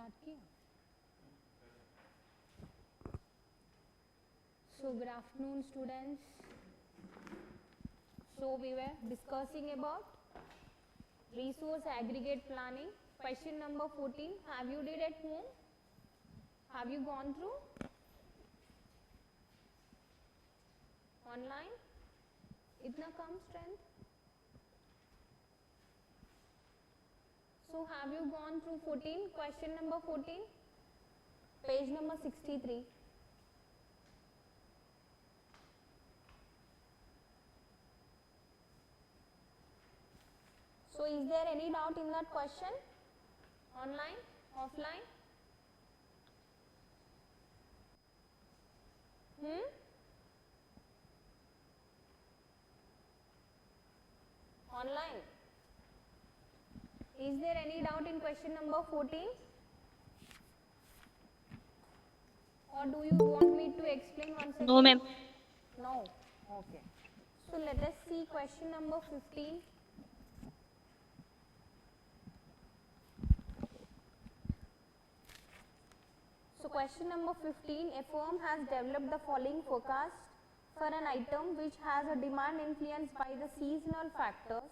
Start किया. So good afternoon students. So we were discussing about resource aggregate planning. Question number 14. Have you did at home? Have you gone through? Online? इतना कम strength? So have you gone through 14? Question number 14. Page number 63. So is there any doubt in that question? Online? Offline? Online? Is there any doubt in question number 14? Or do you want me to explain once again? No, ma'am. No? Okay. So let us see question number 15. So question number 15, a firm has developed the following forecast for an item which has a demand influenced by the seasonal factors.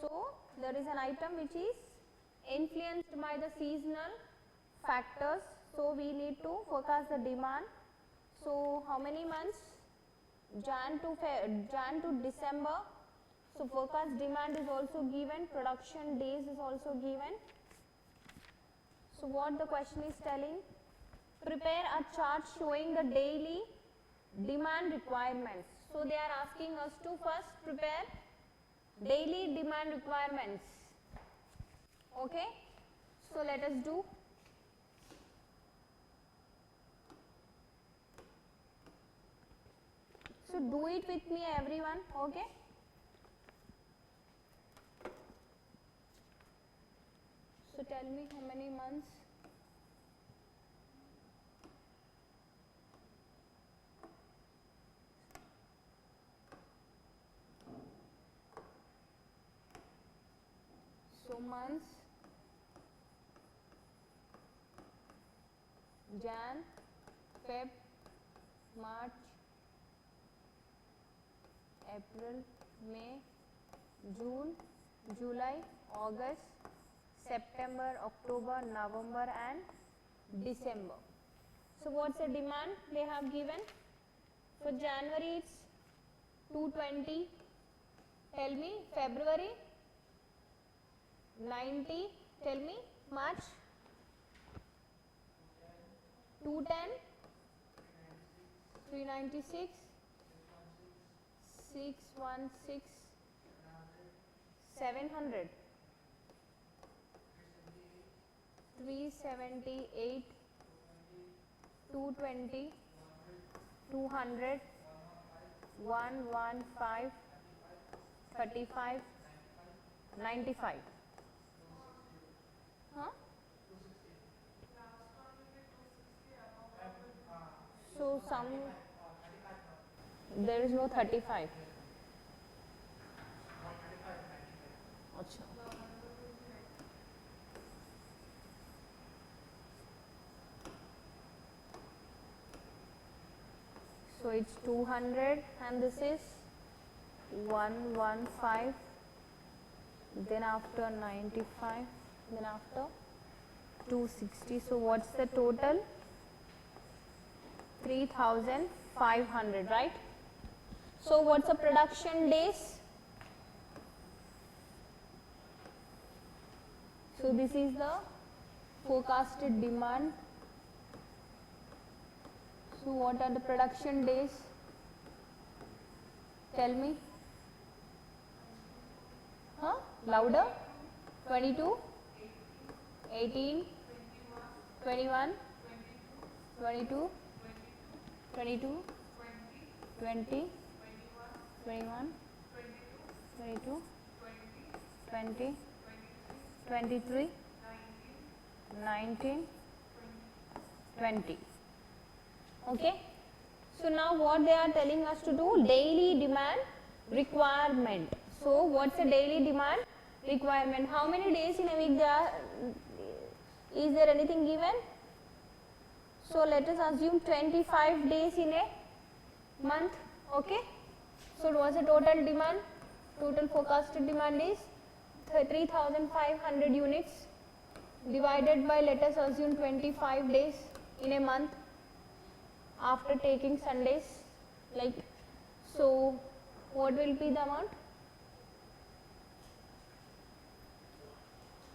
So there is an item which is influenced by the seasonal factors. So we need to forecast the demand. So how many months? Jan to December. So forecast demand is also given, production days is also given. So what the question is telling? Prepare a chart showing the daily demand requirements. So they are asking us to first prepare daily demand requirements. Okay? So let us do. So do it with me everyone, okay? So tell me how many months? So months, Jan, Feb, March, April, May, June, July, August, September, October, November and December. So what's the demand they have given? For January it's 220. Tell me. February 90. Tell me. March 210. 396. 616. 700. 378. 220. 200. 115. 35. 95. Huh? So some there is no 35. Achha. So it's 200 and this is 115, then after 95, then after 260. So what's the total? 3,500, right? So what's the production days? So this is the forecasted demand. So what are the production days? Tell me. Huh? Louder? 22, 18, 21, 22, 22, 20, 21, 22, 20, 23, 19, 20. Okay? So now what they are telling us to do? Daily demand requirement. So what's the daily demand requirement? How many days in a week they are Is there anything given? So let us assume 25 days in a month. Okay. So what's the total demand? Total forecasted demand is 3,500 units divided by, let us assume, 25 days in a month after taking Sundays. Like, so what will be the amount?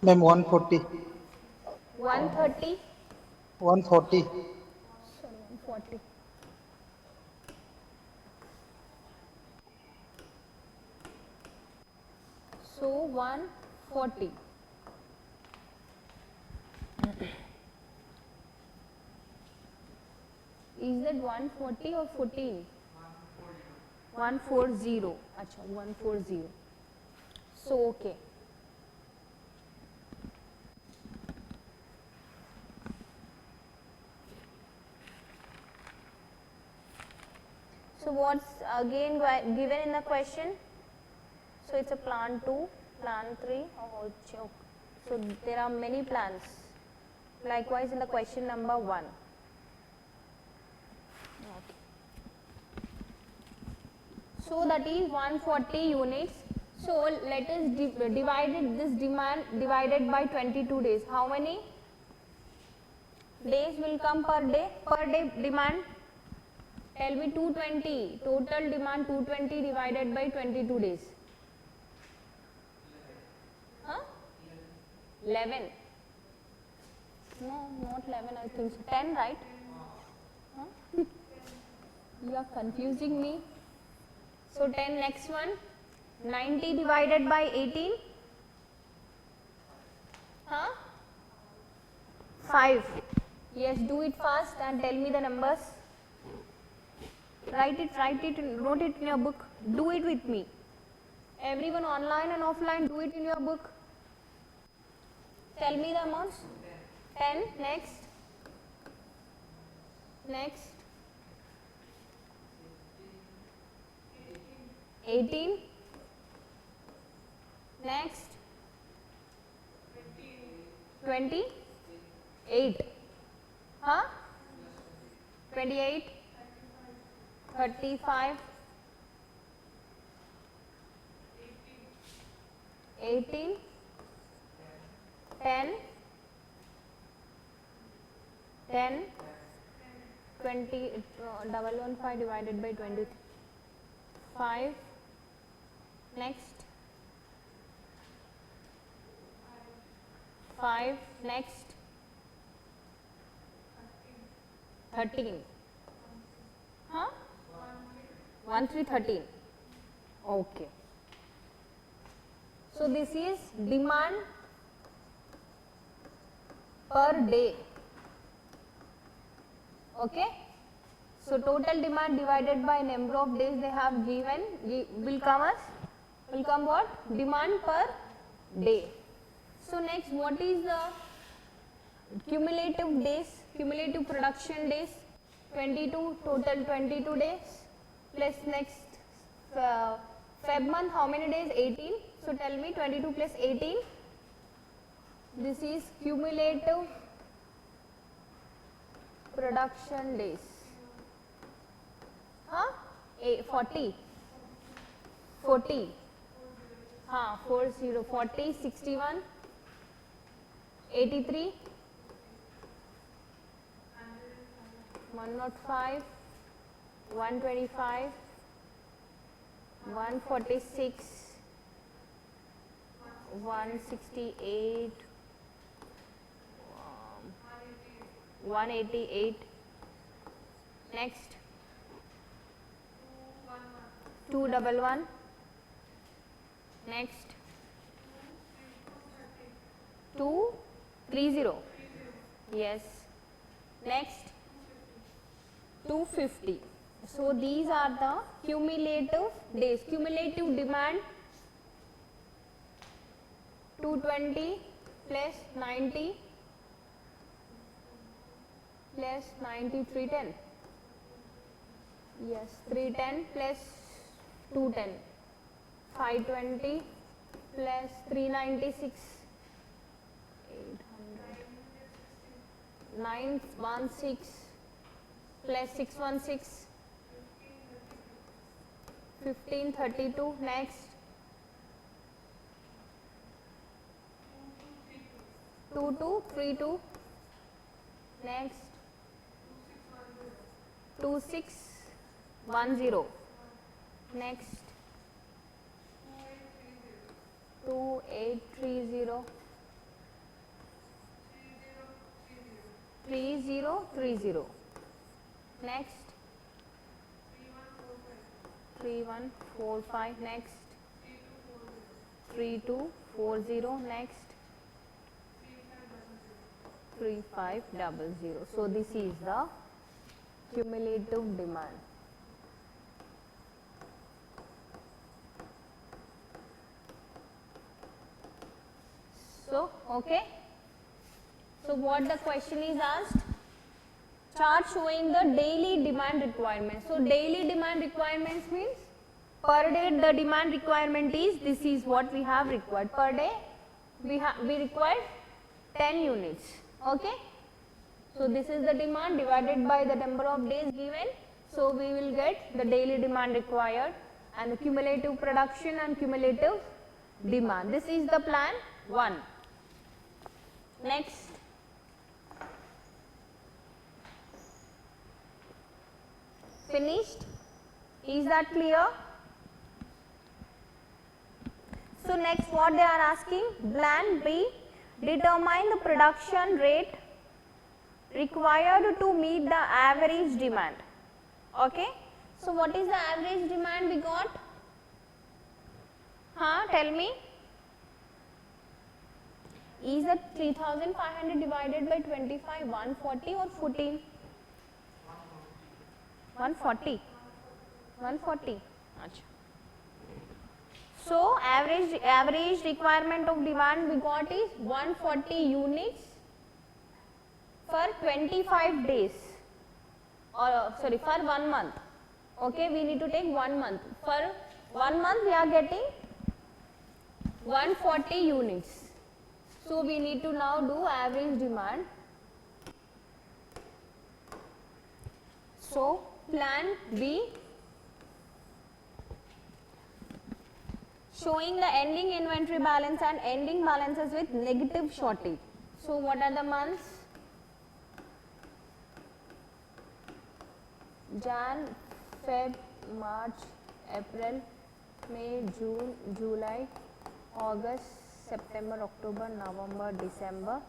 Ma'am, 140. 130. 140. Sorry, 140. So 140. Is that 140 or 14? 140. Acha, 140. So okay. So what's again given in the question? So it's a plan 2, plan 3, oh, choke. So there are many plans. Likewise in the question number 1. Okay. So that is 140 units. So let us divide this demand divided by 22 days. How many days will come per day? Per day demand. Tell me 220. Total demand 220 divided by 22 days. Huh? 11. No, not 11, I think so. 10, right? Huh? You are confusing me. So 10, next one. 90 divided by 18. Huh? 5. Yes, do it fast and tell me the numbers. Write it, note it in your book. Do it with me. Everyone online and offline, do it in your book. Tell me the amounts. 10, next. Next. 18. Next. 28. Huh? 28. 35. 18. 10. 10. 20. 115 divided by 25. Next. 5. Next. 13. Huh? 1 3 13. Okay. So this is demand per day. Okay. So total demand divided by number of days they have given will come what? Demand per day. So next, what is the cumulative days, cumulative production days? 22, total 22 days, plus next Feb month, how many days? 18. So tell me 22 plus 18. This is cumulative production days. Huh? 40. 40. 40, 40, 61, 83, 105, 125, 146, 168, 188. Next, 211. Next, 230. Yes. Next, 250. So these are the cumulative days. Cumulative demand 220 plus 90 plus 90, 310. Yes, 310 plus 210. 520 plus 396, 800, 916 plus 616, 1532. Next, 2232. Next, 2610. Next, 2830. 3030. Next, 3145. Next, 3240. Next, 3500. So this is the cumulative demand. So, okay. So what the question is asked? Chart showing the daily demand requirements. So daily demand requirements means per day the demand requirement is, this is what we have required. Per day we require 10 units. Okay. So this is the demand divided by the number of days given. So we will get the daily demand required and the cumulative production and cumulative demand. This is the plan 1. Next. Finished? Is that clear? So next what they are asking, plan B, determine the production rate required to meet the average demand. Okay. So what is the average demand we got? Tell me. Is the 3500 divided by 25 140 or 14? 140. 140. Achha. So average requirement of demand we got is 140 units for 25 days, or sorry, for 1 month. Okay, we need to take 1 month. For 1 month we are getting 140 units. So we need to now do average demand. So plan B, showing the ending inventory balance and ending balances with negative shortage. So what are the months? Jan, Feb, March, April, May, June, July, August, September, October, November, December.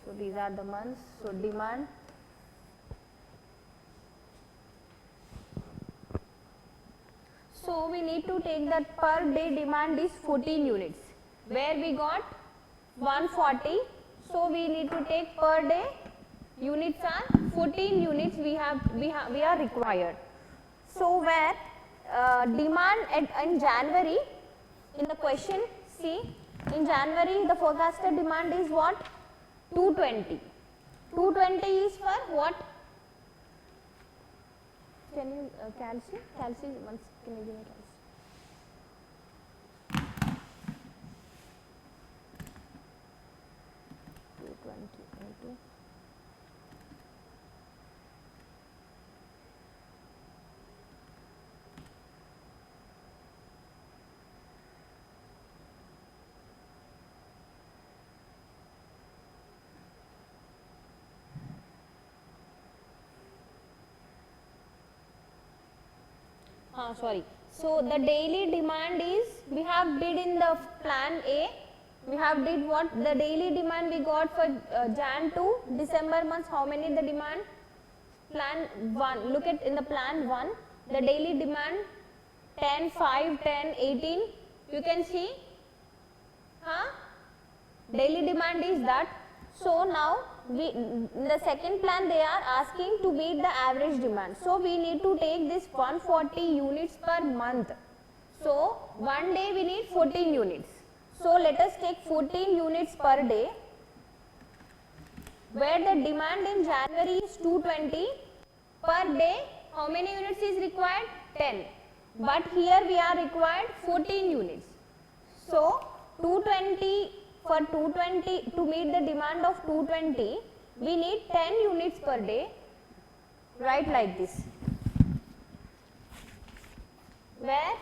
So these are the months. So demand. So we need to take that per day demand is 14 units, where we got 140. So we need to take per day units are 14 units we are required. So where demand in January, in the question, see, in January the forecasted demand is what? 220. 220 is for what? Can you calci once, can you give me calci? Sorry. So the daily demand is, we have did in the plan A, we have did what? The daily demand we got for Jan to December months, how many the demand? Plan 1, look at in the plan 1, the daily demand 10, 5, 10, 18, you can see, daily demand is that. So now in the second plan they are asking to meet the average demand. So we need to take this 140 units per month. So one day we need 14 units. So let us take 14 units per day, where the demand in January is 220 per day. How many units is required? 10. But here we are required 14 units. So 220, for 220, to meet the demand of 220, we need 10 units per day, write like this, where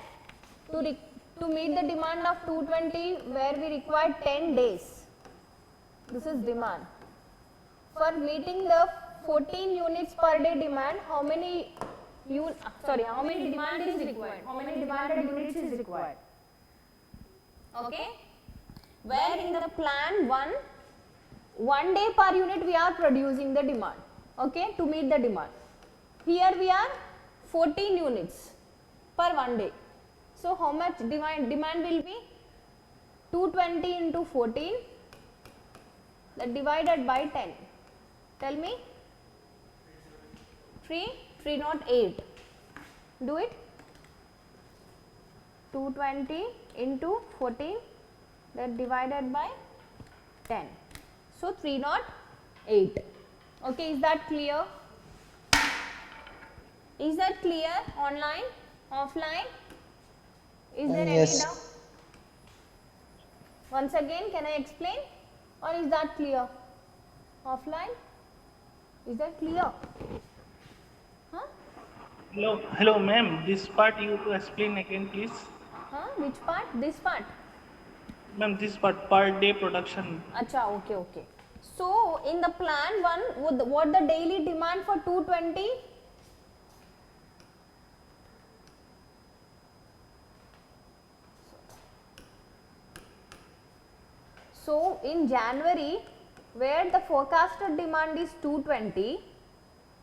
to meet the demand of 220, where we require 10 days, this is demand. For meeting the 14 units per day demand, how many demand is required, how many demanded units is required, okay, where in the plan 1 day per unit we are producing the demand, okay, to meet the demand. Here we are 14 units per 1 day. So how much demand will be? 220 into 14, that divided by 10. Tell me. 308. Do it. 220 into 14, that divided by 10. So 308. Okay, is that clear? Is that clear? Online, offline? Is there Yes. any doubt? Once again, can I explain? Or is that clear? Offline? Is that clear? Huh? Hello, ma'am. This part you to explain again, please. Huh? Which part? This part? Ma'am, this part per day production. Acha, okay. So, in the plan 1, what the daily demand for 220? So, in January, where the forecasted demand is 220,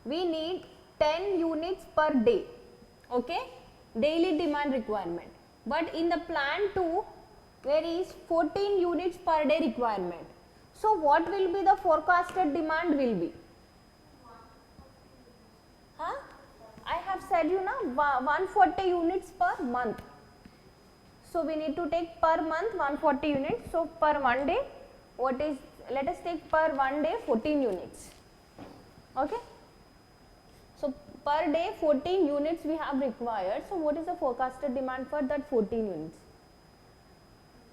we need 10 units per day, okay, daily demand requirement. But in the plan 2, there is 14 units per day requirement. So, what will be the forecasted demand will be? Huh? I have said you now 140 units per month. So, we need to take per month 140 units. So, per 1 day, let us take per 1 day 14 units. Okay. So, per day 14 units we have required. So, what is the forecasted demand for that 14 units?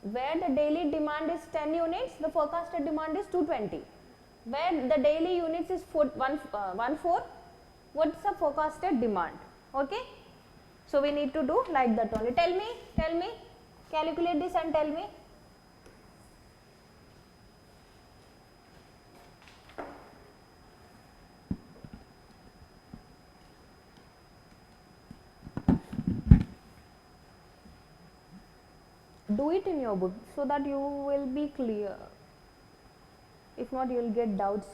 Where the daily demand is 10 units, the forecasted demand is 220. Where the daily units is 14, what is the forecasted demand? Okay. So, we need to do like that only. Tell me, calculate this and tell me. Do it in your book so that you will be clear. If not, you will get doubts.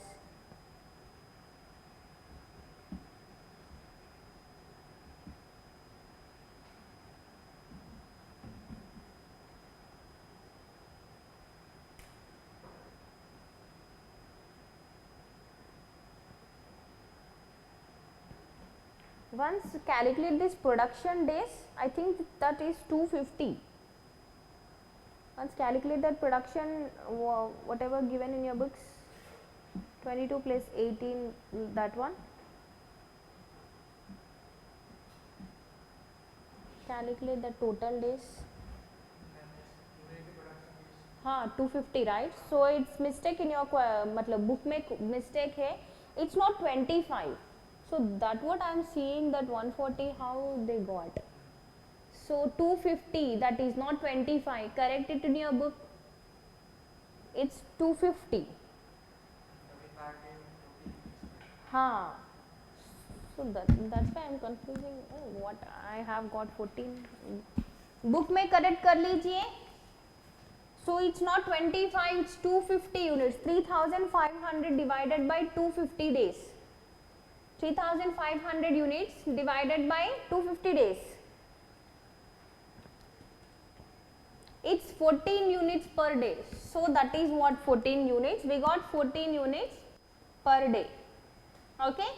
Once calculate this production days, I think that is 250. Once calculate that production, whatever given in your books, 22 plus 18, that one. Calculate the total days. 250, right? So it's mistake in your book में mistake है. It's not 25. So that what I am seeing, that 140 how they got. So 250, that is not 25. Correct it in your book. It's 250. So that's why I am confusing. Oh, what I have got 14. Book में correct कर लीजिए. So it's not 25, it's 250 units. 3,500 divided by 250 days. 3,500 units divided by 250 days. It's 14 units per day. So that is what 14 units. We got 14 units per day. Okay?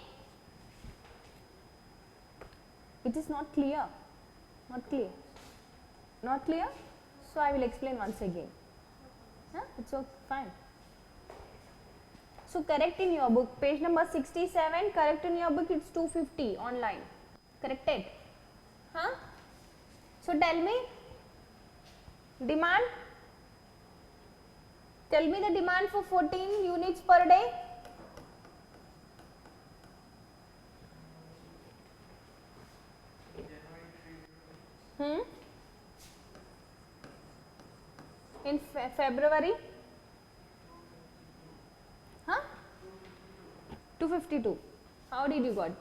It is not clear. Not clear. Not clear? So I will explain once again. It's okay, fine. So correct in your book, page number 67, correct in your book, it's 250 online. Corrected? So tell me, demand. Tell me the demand for 14 units per day. February? Huh? 252. How did you got?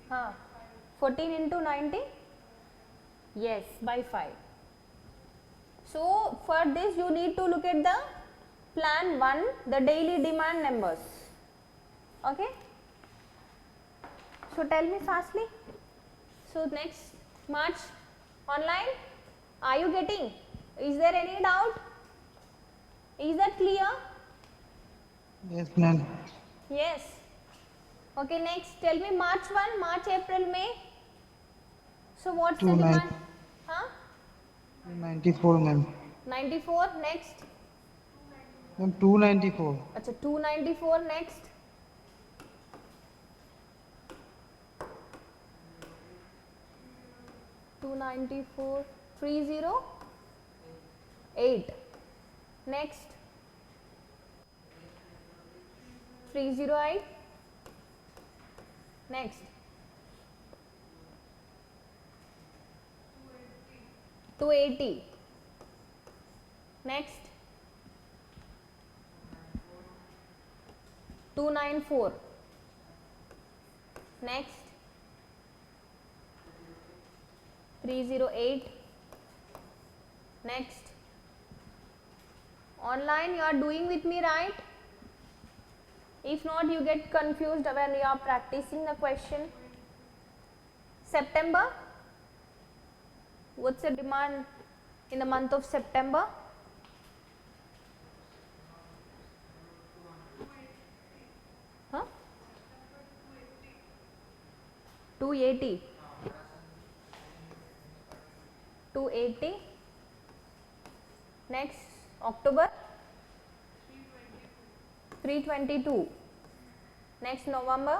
Huh? 14 into 90? Yes, by 5. So for this you need to look at the plan 1, the daily demand numbers. Okay? So tell me fastly. So next March online, are you getting? Is there any doubt? Is that clear? Yes, ma'am. Yes. Okay, next tell me March 1, March, April, May. So what's the demand? Huh? 294, ma'am. 94 next. Ma'am, 294. Acha 294 next. Two 308 next 308 next 280 next 294 next 308 next. Online you are doing with me, right? If not, you get confused when you are practicing the question. September, what's the demand in the month of September? Huh? 280. 280. Next, October 322. Next, November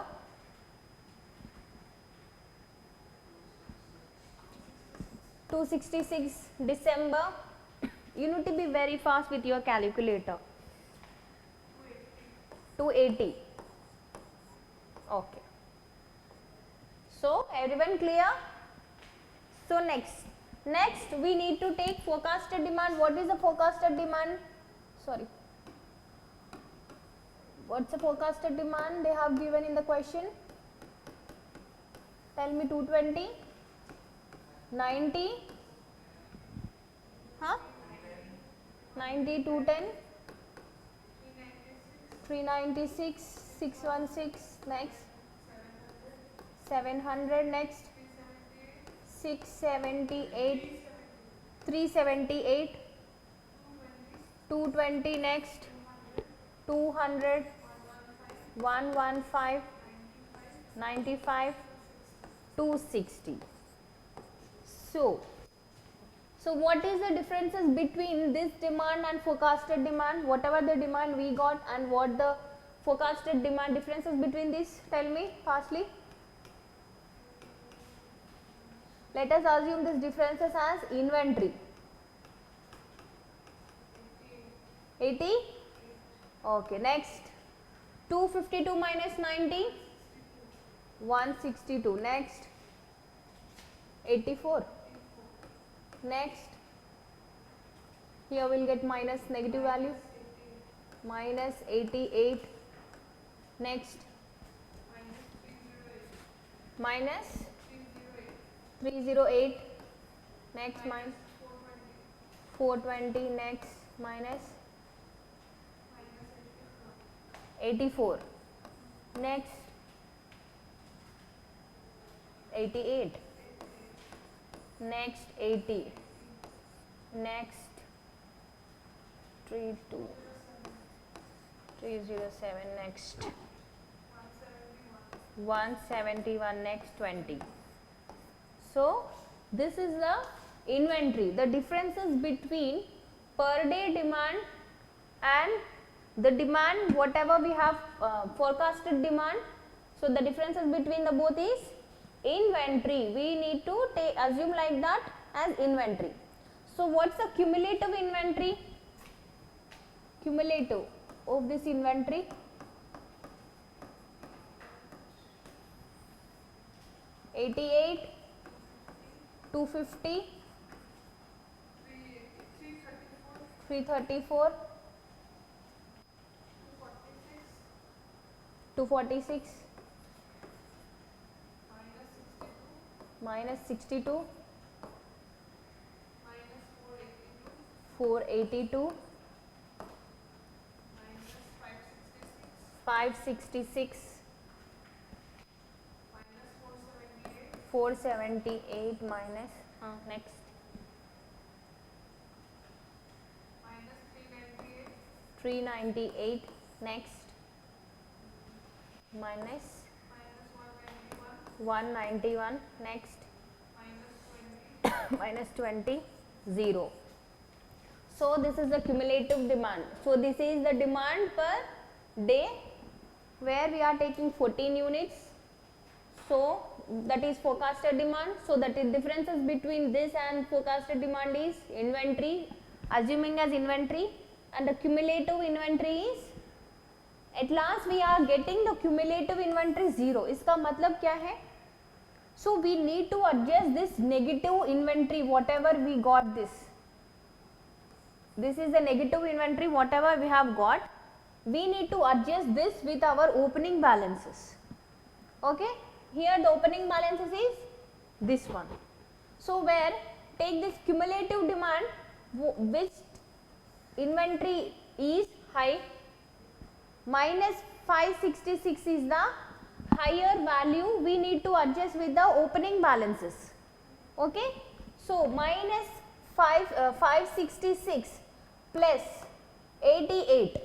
266. December, you need to be very fast with your calculator. 280. Okay. So everyone clear? So next we need to take forecasted demand. What is the forecasted demand? Sorry. What's the forecasted demand they have given in the question? Tell me 220, 90, huh? 90, 210, 396, 616, next 700, next 678, 378, 220, next 200, 115, 95, 260. So what is the differences between this demand and forecasted demand? Whatever the demand we got and what the forecasted demand, differences between this, tell me fastly. Let us assume these differences as inventory. 80? Okay, next 252 minus 90, 162. Next 84. Next, here we will get minus negative value, minus 88. Next, minus 308. Next, minus 420. Next, minus 84. Next, 88. Next, 80. Next, 307. Next, 171. Next, 20. So this is the inventory, the differences between per day demand and the demand whatever we have forecasted demand. So the differences between the both is inventory. We need to assume like that as inventory. So what's the cumulative inventory? Cumulative of this inventory? $88, $250, 334, 246, minus 62, 482, 566, 478 minus next minus 398 next minus 191 next minus 20 0. So this is the cumulative demand. So this is the demand per day where we are taking 14 units. So that is forecasted demand. So that is differences between this and forecasted demand is inventory, assuming as inventory, and the cumulative inventory is, at last we are getting the cumulative inventory 0. इसका मतलब क्या है? So we need to adjust this negative inventory whatever we got this. This is the negative inventory whatever we have got. We need to adjust this with our opening balances. Okay? Here the opening balances is this one. So where take this cumulative demand which inventory is high, minus 566 is the higher value we need to adjust with the opening balances. Okay? So minus 566 plus 88.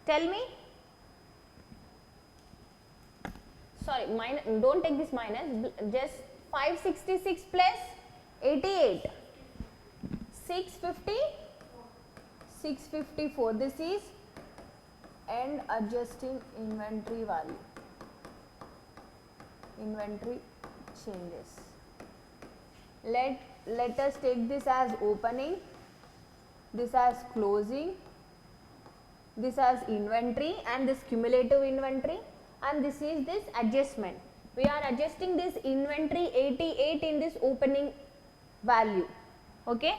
Tell me. Sorry, don't take this minus, just 566 plus 88. 650, 654. This is end adjusting inventory value. Inventory changes. Let us take this as opening, this as closing, this as inventory, and this cumulative inventory, and this is this adjustment. We are adjusting this inventory 88 in this opening value. Okay?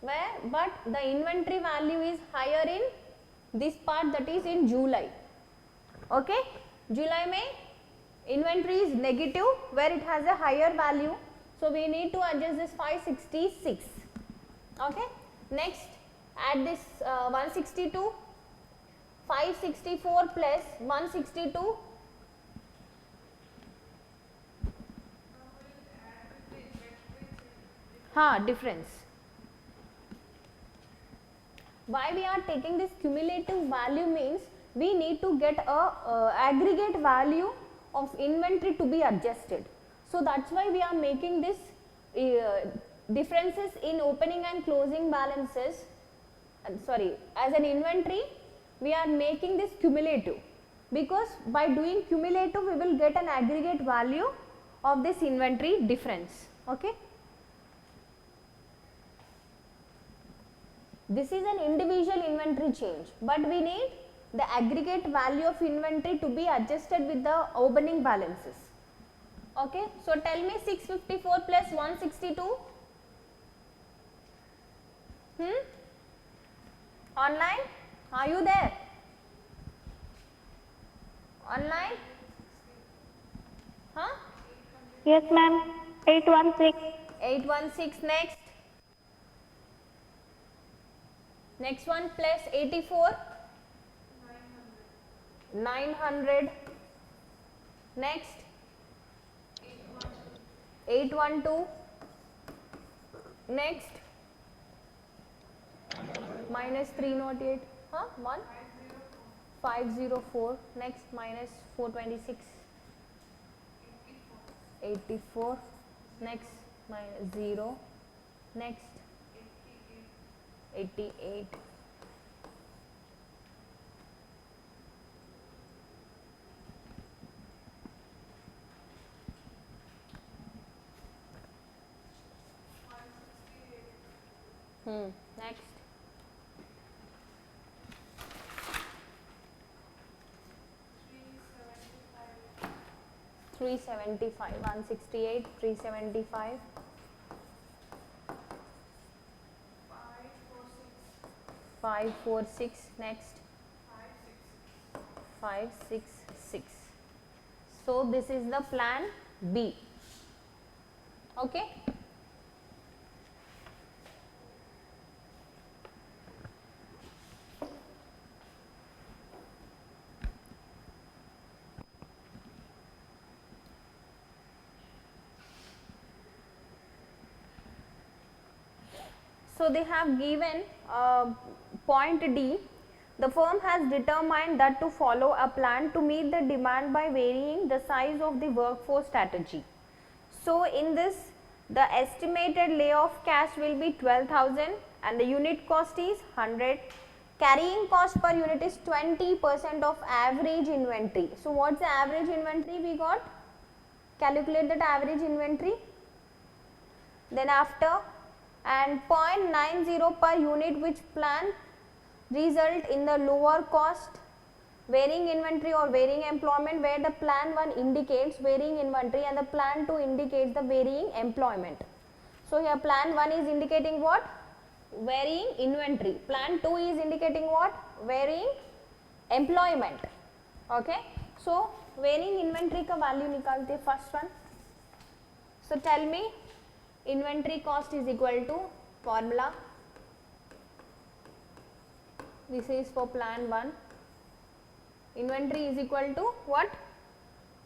Where but the inventory value is higher in this part, that is in July. Okay? July mein inventory is negative where it has a higher value. So we need to adjust this 566. Okay? Next add this 162. 564 plus 162. Difference. Why we are taking this cumulative value means we need to get a aggregate value of inventory to be adjusted. So that's why we are making this differences in opening and closing balances. As an inventory we are making this cumulative, because by doing cumulative we will get an aggregate value of this inventory difference. Okay? This is an individual inventory change, but we need the aggregate value of inventory to be adjusted with the opening balances. Okay? So tell me 654 plus 162. Online? Are you there? Online? Yes, ma'am. 816. 816 next. Next one plus 84. 900. Next. 812. Next. Minus 308. 1. 504. Next minus 426. 84. Next minus 0. Next 88. Next 375. 168, 375, 5 5, 4, 6, next 5, 6, 6. So this is the plan B. Okay. So they have given point D. The firm has determined that to follow a plan to meet the demand by varying the size of the workforce strategy. So in this, the estimated layoff cash will be 12,000 and the unit cost is 100. Carrying cost per unit is 20% of average inventory. So what's the average inventory we got? Calculate that average inventory. Then after, and 0.90 per unit which plan result in the lower cost varying inventory or varying employment, where the plan 1 indicates varying inventory and the plan 2 indicates the varying employment. So here plan 1 is indicating what? Varying inventory. Plan 2 is indicating what? Varying employment. Okay. So varying inventory का value निकालते first one. So tell me, inventory cost is equal to formula. This is for plan 1. Inventory is equal to what?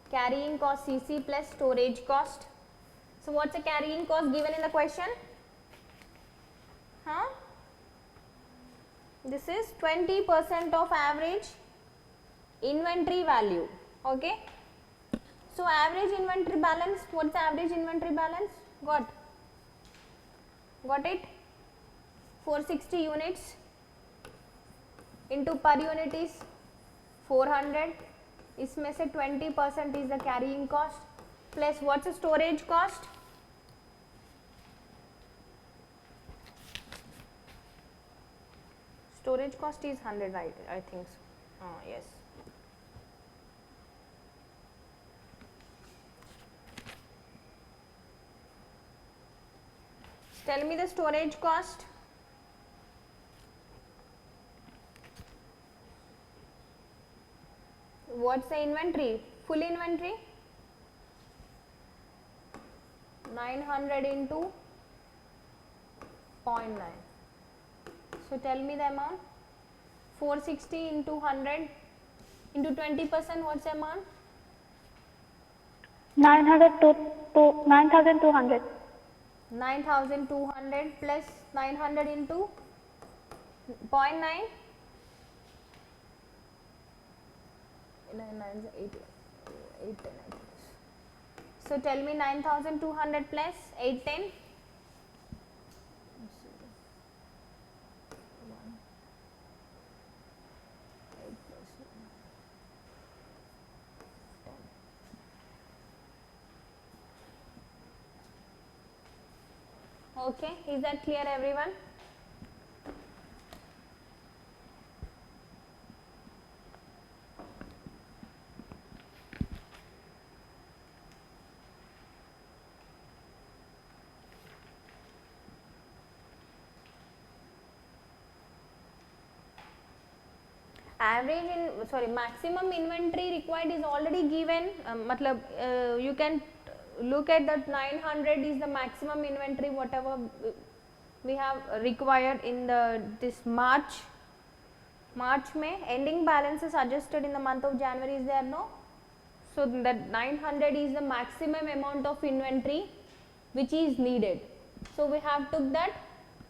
Carrying cost CC plus storage cost. So what's the carrying cost given in the question? Huh? This is 20% of average inventory value. Okay. So average inventory balance, what's the average inventory balance? Got it? 460 units into per unit is 400. इसमें से 20% is the carrying cost plus what's the storage cost? Storage cost is 100, right? I think so. Yes. Tell me the storage cost. What's the inventory? Full inventory? 900 into 0.9. So tell me the amount. 460 into 100 into 20%, what's the amount? 9,200. 9,200 plus 900 into 0.9. 9 is 810. So tell me 9,200 plus 810. Okay, is that clear everyone? Maximum inventory required is already given. You can look at that 900 is the maximum inventory whatever we have required in this March. May ending balance is adjusted in the month of January, is there? No. So that 900 is the maximum amount of inventory which is needed. So we have took that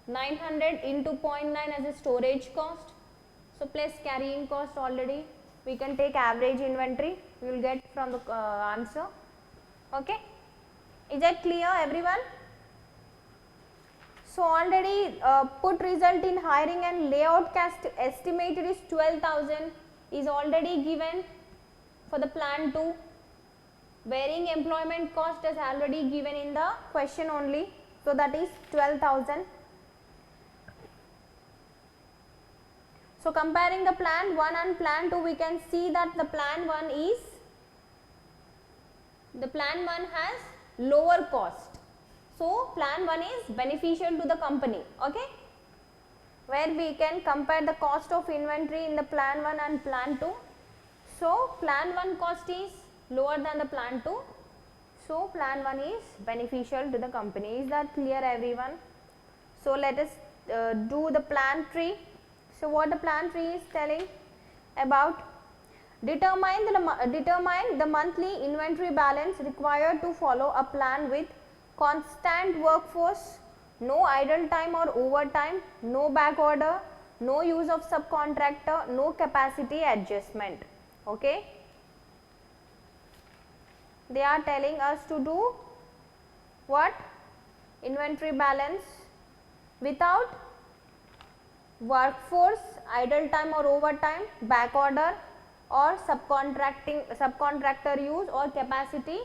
900 into 0.9 as a storage cost. So plus carrying cost already we can take average inventory, we will get from the answer. Okay. Is that clear everyone? So already put result in hiring and layout cost estimated is 12,000 is already given for the plan 2. Varying employment cost is already given in the question only. So that is 12,000. So comparing the plan 1 and plan 2, we can see that the plan 1 has lower cost. So plan 1 is beneficial to the company. Okay. where we can compare the cost of inventory in the plan 1 and plan 2. So, plan 1 cost is lower than the plan 2. So, plan 1 is beneficial to the company. Is that clear, everyone? So, let us do the plan 3. So, what the plan 3 is telling about, determine the monthly inventory balance required to follow a plan with constant workforce, no idle time or overtime, no back order, no use of subcontractor, no capacity adjustment. Okay. They are telling us to do what? Inventory balance without workforce, idle time or overtime, back order or subcontractor use or capacity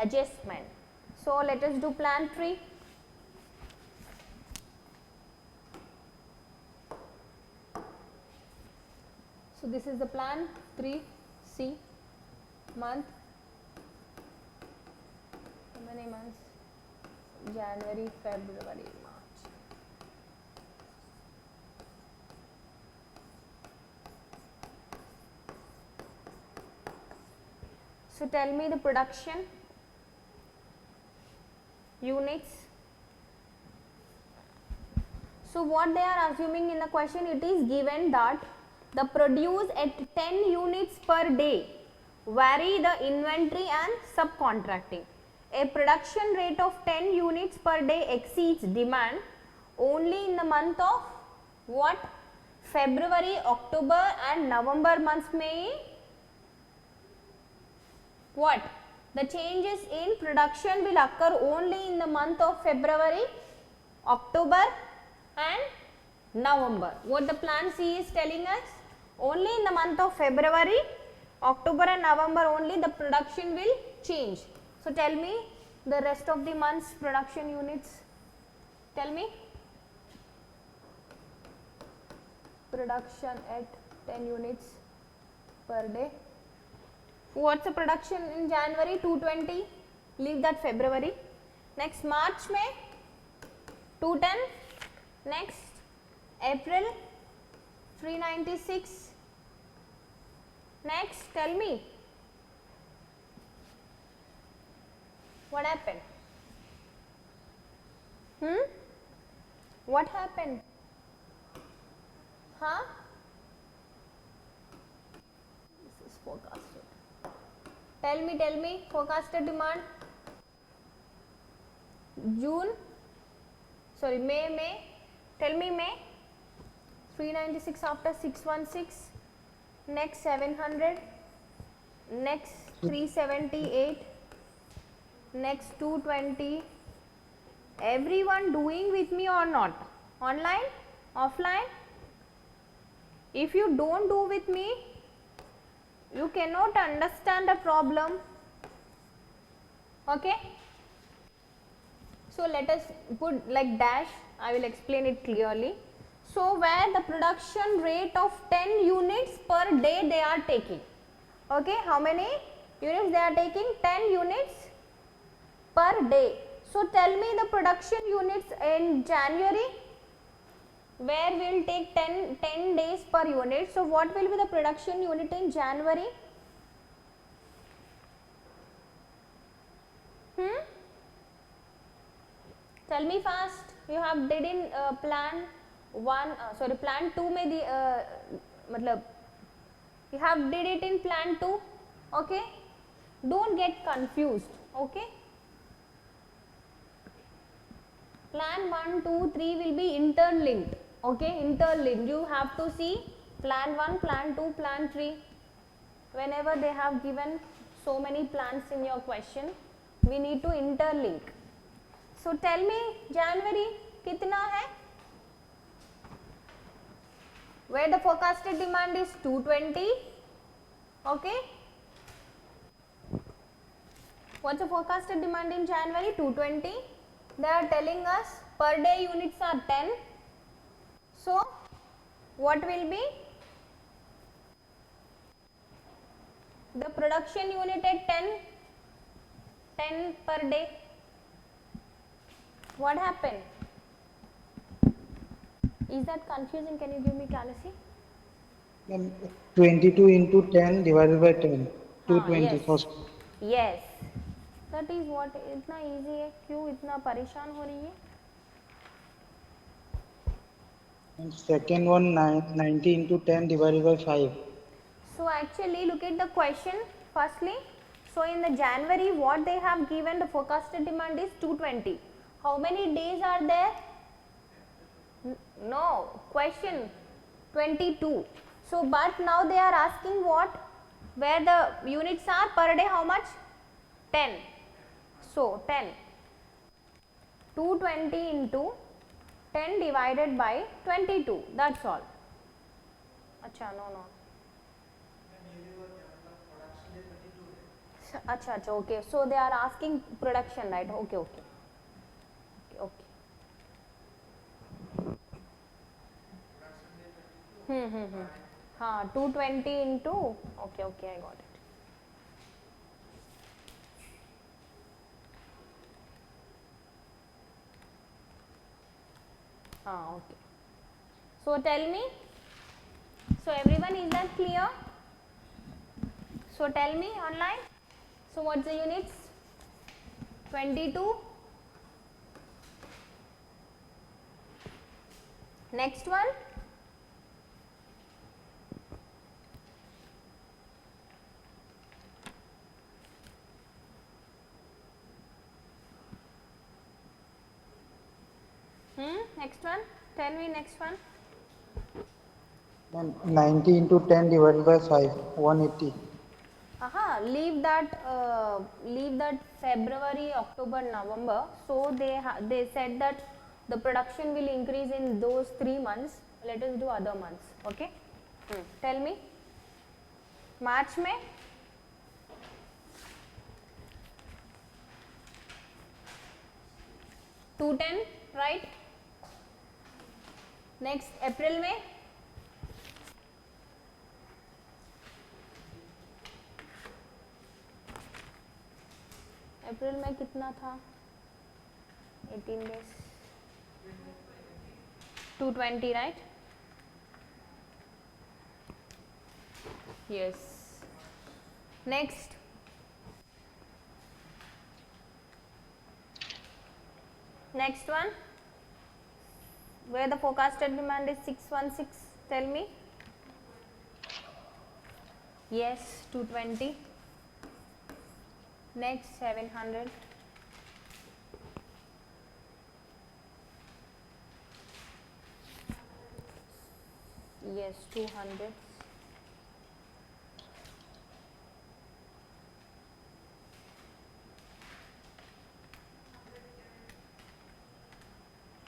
adjustment. So, let us do plan 3. So, this is the plan 3C, month, how many months? January, February, March. So, tell me the production units. So, what they are assuming in the question, it is given that the produce at 10 units per day vary the inventory and subcontracting. A production rate of 10 units per day exceeds demand only in the month of what? February, October and November months may what? The changes in production will occur only in the month of February, October and November. What the plan C is telling us? Only in the month of February, October and November only the production will change. So, tell me the rest of the months production units. Tell me. Production at 10 units per day. What's the production in January? 220. Leave that February. Next March May 210. Next April 396. Next, tell me what happened? What happened? Huh? This is forecasted. Tell me forecasted demand. May. Tell me May. 396 after 616. Next 700. Next 378. Next 220. Everyone doing with me or not? Online? Offline? If you don't do with me, you cannot understand the problem. Okay? So, let us put like dash, I will explain it clearly. So, where the production rate of 10 units per day they are taking. Okay, how many units they are taking? 10 units per day. So, tell me the production units in January, where we will take 10 days per unit. So, what will be the production unit in January? Tell me fast. You have did in plan 1, plan 2 में दी मतलब you have did it in plan 2. Okay, don't get confused. Okay, plan 1, 2, 3 will be interlinked. Okay, interlinked. You have to see plan 1, plan 2, plan 3. Whenever they have given so many plans in your question, we need to interlink. So, tell me January कितना है? Where the forecasted demand is 220. Okay. What's the forecasted demand in January? 220. They are telling us per day units are 10. So, what will be the production unit at 10 per day? What happened? Is that confusing? Can you give me clarity? Ma'am, 22 into 10 divided by 10. हाँ 220 yes first. yes that is what. इतना easy है, क्यों इतना परेशान हो रही है? And second one 90 into 10 divided by 5. So actually look at the question firstly. So in the January what they have given, the forecasted demand is 220. How many days are there? No, question 22. So but now they are asking what, where the units are per day, how much? 10. So 10, 220 into 10 divided by 22, that's all. अच्छा no अच्छा अच्छा okay, so they are asking production, right? Okay okay हाँ 220 into okay I got it. हाँ okay, so tell me, so everyone, is that clear? So tell me online, so what's the units? 22. Next one, next one, tell me next one. Ma'am, 90 into 10 divided by 5. 180. Leave that February, October, November. So they said that the production will increase in those 3 months. Let us do other months. Okay. Tell me. March में 210, right? Next April में कितना था? 18 days 220, right? Yes. Next one, where the forecasted demand is 616, tell me. Yes, 220. Next 700. Yes, 200.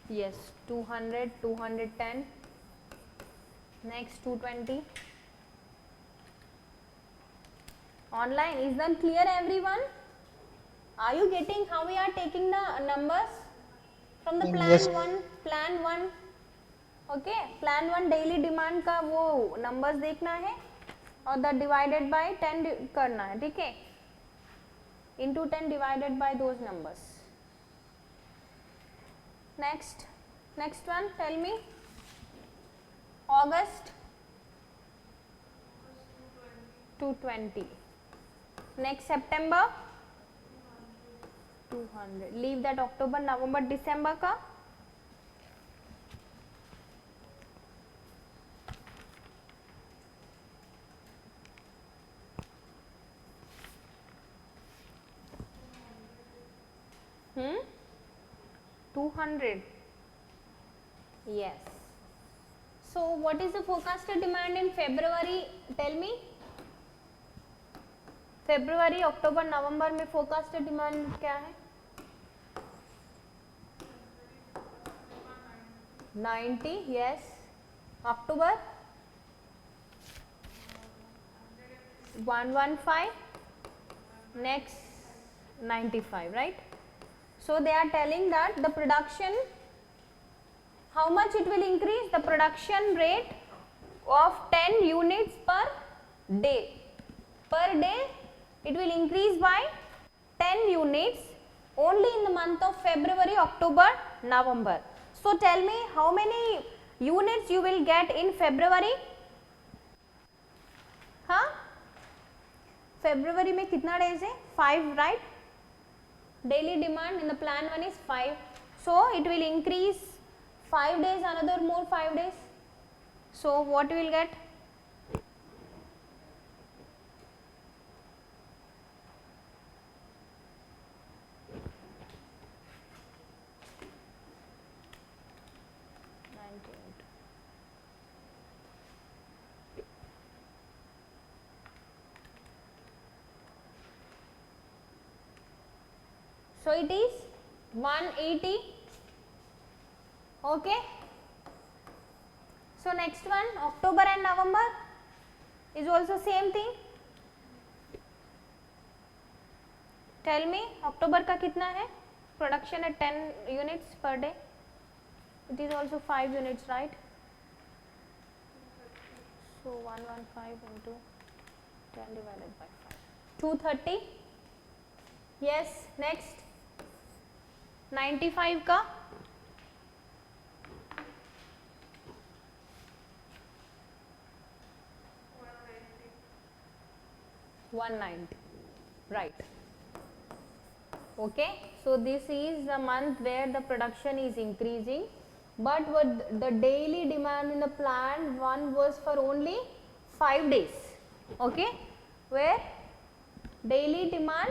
Yes, 200, 210. Next 220. Online, is that clear everyone? Are you getting how we are taking the numbers from the plan Yes. 1, plan 1? Okay, plan 1 daily demand का वो numbers देखना है और the divided by 10 करना है, ठीक है? Into 10 divided by those numbers. Next one, tell me. August 220. Next September 200. Leave that October, November, December का. Hmm? 200. Yes. So what is the forecasted demand in February? Tell me. February, October, November में forecasted demand क्या है? 90. Yes. October 115. Next 95, right? So they are telling that the production, how much it will increase? The production rate of 10 units per day. Per day it will increase by 10 units only in the month of February, October, November. So tell me how many units you will get in February. हाँ, February में कितना days है? 5, right? Daily demand in the plan 1 is 5. So it will increase 5 days, another more 5 days. So what we will get? So it is 180. Okay. So next one, October and November is also same thing. Tell me, October का कितना है? Production at 10 units per day. It is also 5 units, right? So 115 into 10 divided by 5. 230. Yes. Next. 95 का 190, right? Okay, so this is the month where the production is increasing, but what the daily demand in the plant 1 was for only 5 days. Okay, where daily demand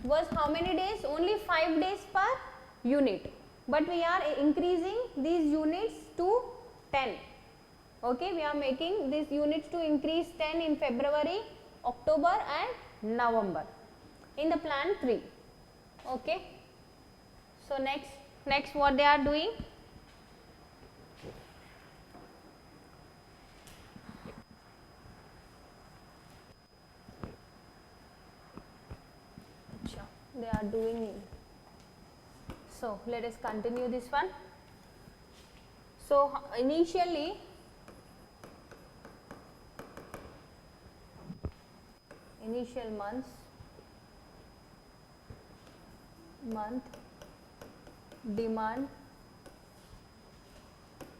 was how many days? Only 5 days per unit, but we are increasing these units to 10. Okay, we are making these units to increase 10 in February, October and November in the plan 3. Okay, so next what they are doing? They are doing. So let us continue this one. So initially initial month demand,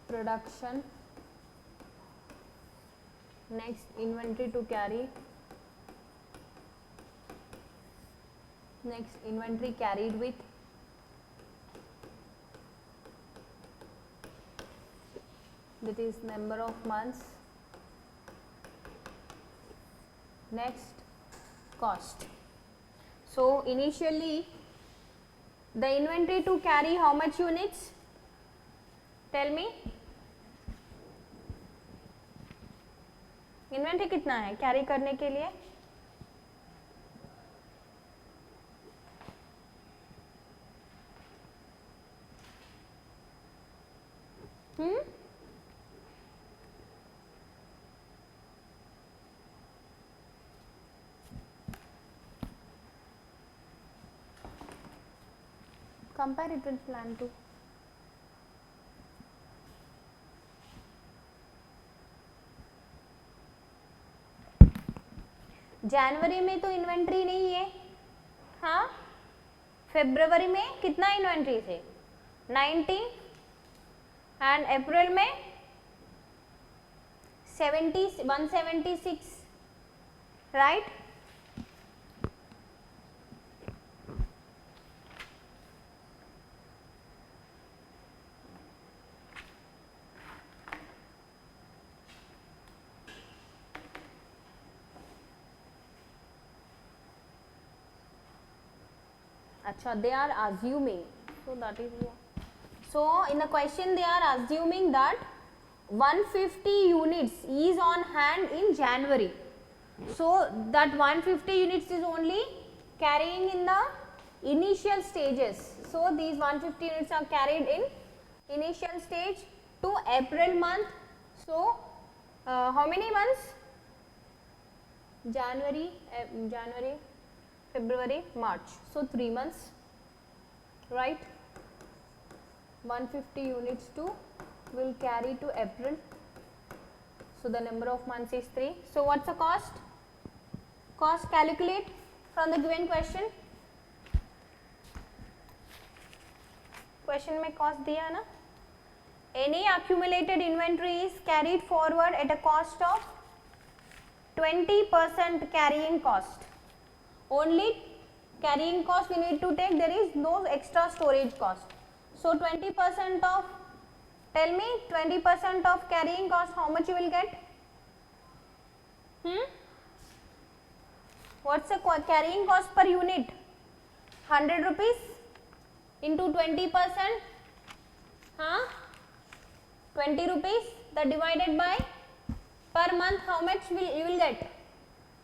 production, next inventory to carry, next inventory carried with, that is number of months, next cost. So initially the inventory to carry how much units? Tell me. Inventory कितना है carry करने के लिए? Compare it with plan 2. जनवरी में तो inventory नहीं है, हाँ. फरवरी में कितना इन्वेंट्री थे? 90 एंड अप्रैल में 176, राइट? अच्छा, they are assuming, so that is what. So in the question they are assuming that 150 units is on hand in January. So that 150 units is only carrying in the initial stages. So these 150 units are carried in initial stage to April month. So how many months? January, February, March. So 3 months, right? 150 units to will carry to April. So the number of months is 3. So what's the cost? Cost calculate from the given question. Question में cost दिया है ना? any accumulated inventory is carried forward at a cost of 20% carrying cost. Only carrying cost we need to take, there is no extra storage cost. So 20% of, tell me 20% of carrying cost, how much you will get? What's the carrying cost per unit? 100 rupees into 20%, 20 rupees, that divided by per month, how much you will get?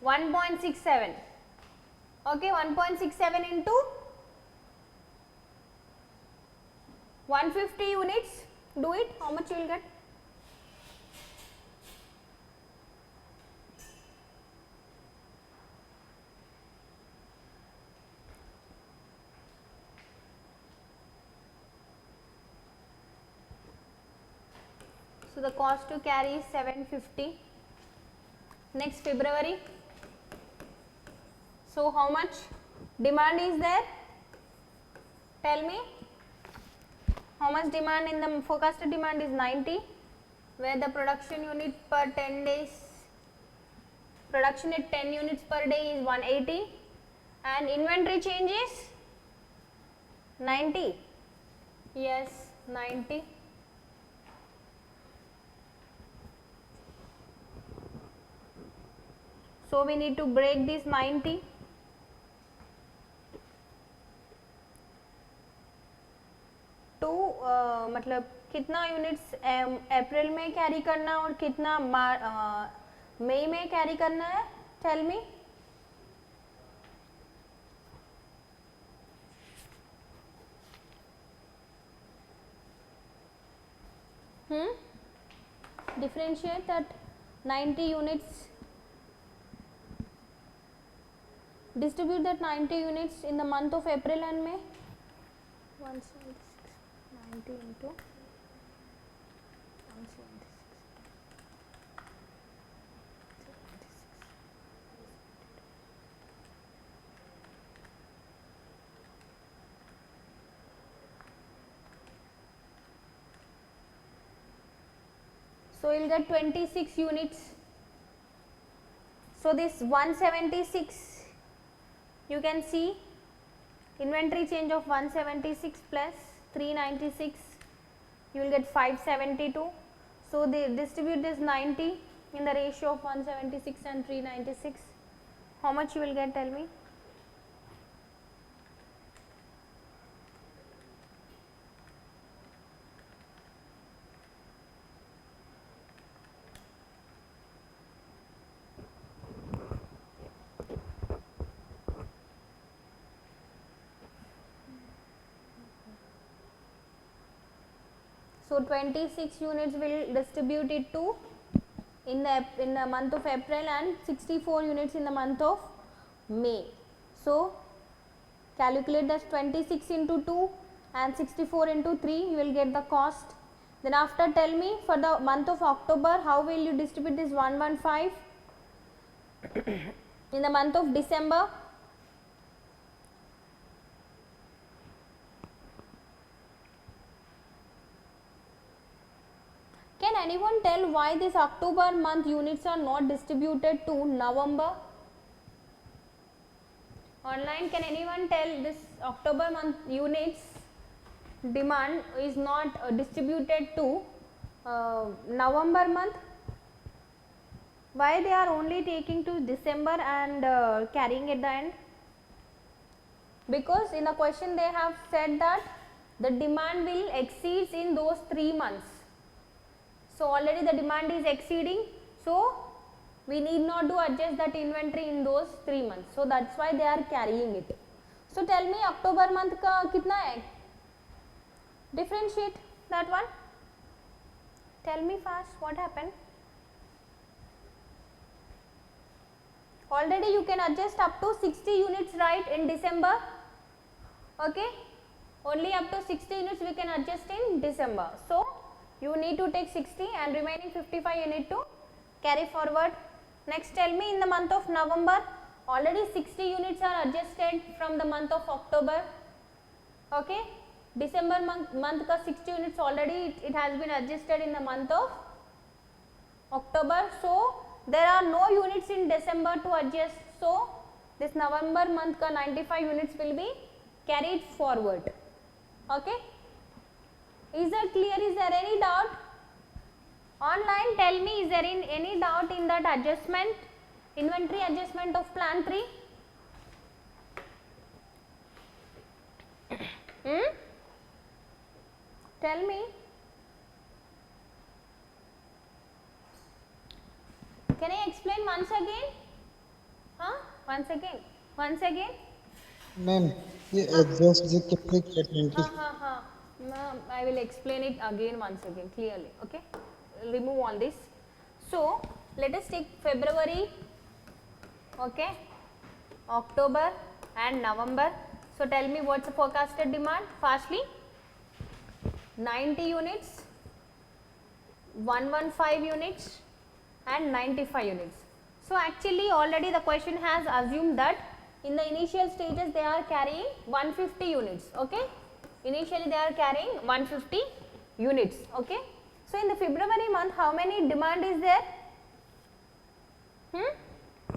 1.67. Okay, 1.67 into 150 units, do it, how much you will get? So the cost to carry is 750. Next February. So how much demand is there? Tell me. How much demand in the forecasted demand is 90, where the production unit per 10 days, production at 10 units per day is 180, and inventory change is 90. Yes, 90. So we need to break this 90. To मतलब कितना units अप्रैल में carry करना और कितना मई में carry करना है, tell me. Differentiate that 90 units, distribute that 90 units in the month of April and May. 176, 90 into 176. So you will get 26 units. So this 176, you can see inventory change of 176 plus 396, you will get 572. So they distribute this 90 in the ratio of 176 and 396. How much you will get, tell me? So 26 units will distribute it to in the month of April and 64 units in the month of May. So calculate that 26 into 2 and 64 into 3, you will get the cost. Then after tell me for the month of October, how will you distribute this 115? In the month of December, can anyone tell why this October month units are not distributed to November? Online, can anyone tell this October month units demand is not distributed to November month? Why they are only taking to December and carrying at the end? Because in the question they have said that the demand will exceed in those 3 months. So already the demand is exceeding, so we need not to adjust that inventory in those 3 months. So that's why they are carrying it. So tell me October month का कितना है? Differentiate that one. Tell me fast what happened. Already you can adjust up to 60 units, right, in December. Okay, only up to 60 units we can adjust in December. So you need to take 60 and remaining 55 you need to carry forward. Next tell me in the month of November, already 60 units are adjusted from the month of October. Okay, December month का 60 units already it has been adjusted in the month of October. So there are no units in December to adjust. So this November month का 95 units will be carried forward. Okay. Is that clear? Is there any doubt? Online, tell me, is there any doubt in that adjustment, inventory adjustment of plan 3? Tell me. Can I explain once again? Huh? Once again. Once again. Ma'am, ये adjust जे कितने क्या 20? हाँ. I will explain it again once again clearly. Okay. Remove all this. So let us take February. Okay. October and November. So tell me what's the forecasted demand? Fastly. 90 units, 115 units and 95 units. So actually already the question has assumed that in the initial stages they are carrying 150 units. Okay. Initially they are carrying 150 units. Okay. So in the February month how many demand is there?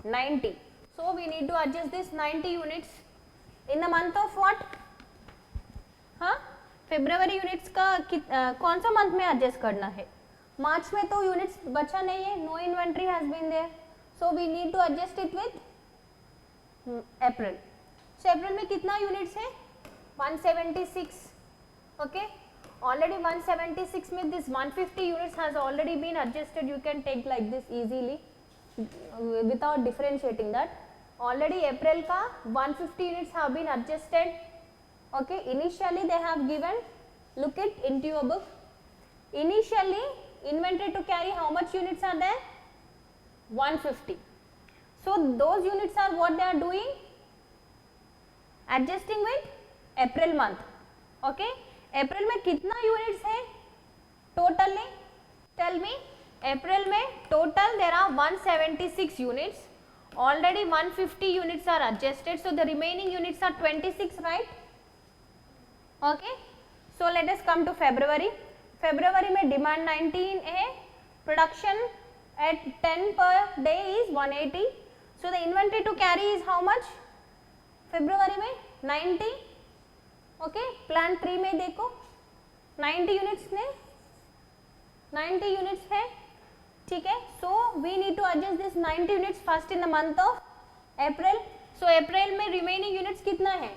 90. So we need to adjust this 90 units in the month of what? February units का कौन सा month में adjust करना है? मार्च में तो units बचा नहीं है, no inventory has been there, so we need to adjust it with April. So April में कितना यूनिट्स है? 176. ओके, ऑलरेडी 176 में this 150 units has already been adjusted. You can take like this easily without differentiating that. Already April का 150 units have been adjusted. Okay, initially they have given, look it into your book. Initially inventory to carry how much units are there? 150. So those units are what they are doing? Adjusting with April month. Okay, April में कितना units है totally? Tell me. April में total there are 176 units. Already 150 units are adjusted. So the remaining units are 26, right? Okay, so let us come to February. February में demand 19 है, production at 10 per day is 180. So the inventory to carry is how much? February में 90. Okay, plant 3 में देखो 90 units ने 90 units है, ठीक है. So we need to adjust this 90 units first in the month of April. So April में remaining units कितना है?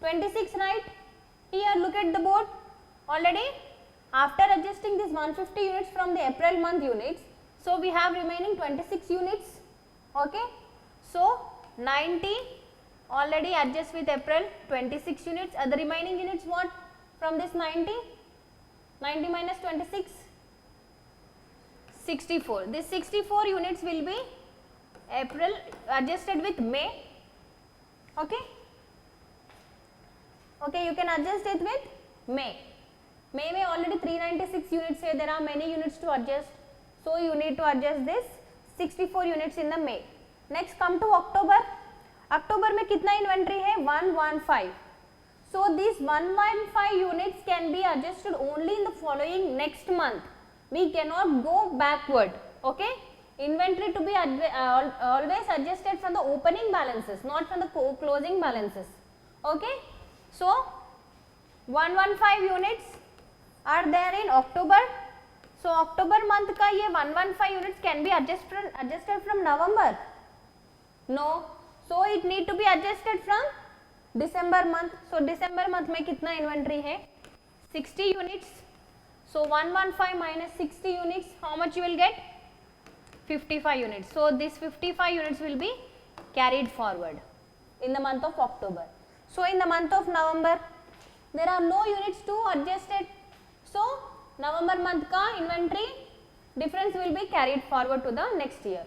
26, right? Here look at the board. Already after adjusting this 150 units from the April month units, so we have remaining 26 units. Okay, so 90 already adjust with April, 26 units. Other remaining units what from this 90? 90 minus 26, 64. This 64 units will be April adjusted with May. Okay. Okay, you can adjust it with May. May में already 396 units है, there are many units to adjust. So you need to adjust this 64 units in the May. Next come to October. October में कितना inventory है? 115. So these 115 units can be adjusted only in the following next month. We cannot go backward. Okay? Inventory to be always adjusted from the opening balances, not from the closing balances. Okay? So 115 units are there in October. So October month का ये 115 units can be adjusted from November. No. So it need to be adjusted from December month. So December month में कितना inventory है? 60 units. So 115 minus 60 units, how much you will get? 55 units. So this 55 units will be carried forward in the month of October. So in the month of November, there are no units to adjust it. So November month ka inventory difference will be carried forward to the next year.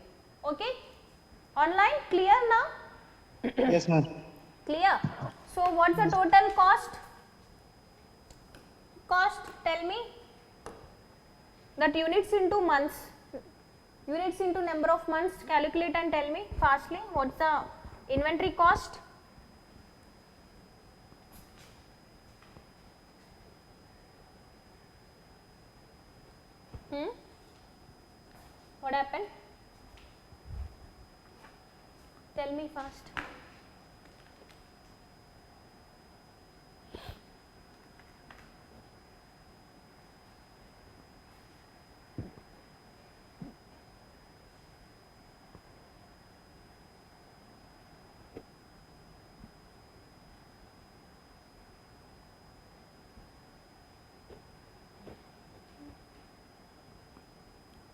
Okay? Online clear now? Yes, ma'am. Clear. So what's the total cost? Cost, tell me. That units into months. Units into number of months, calculate and tell me fastly what's the inventory cost. What happened? Tell me fast.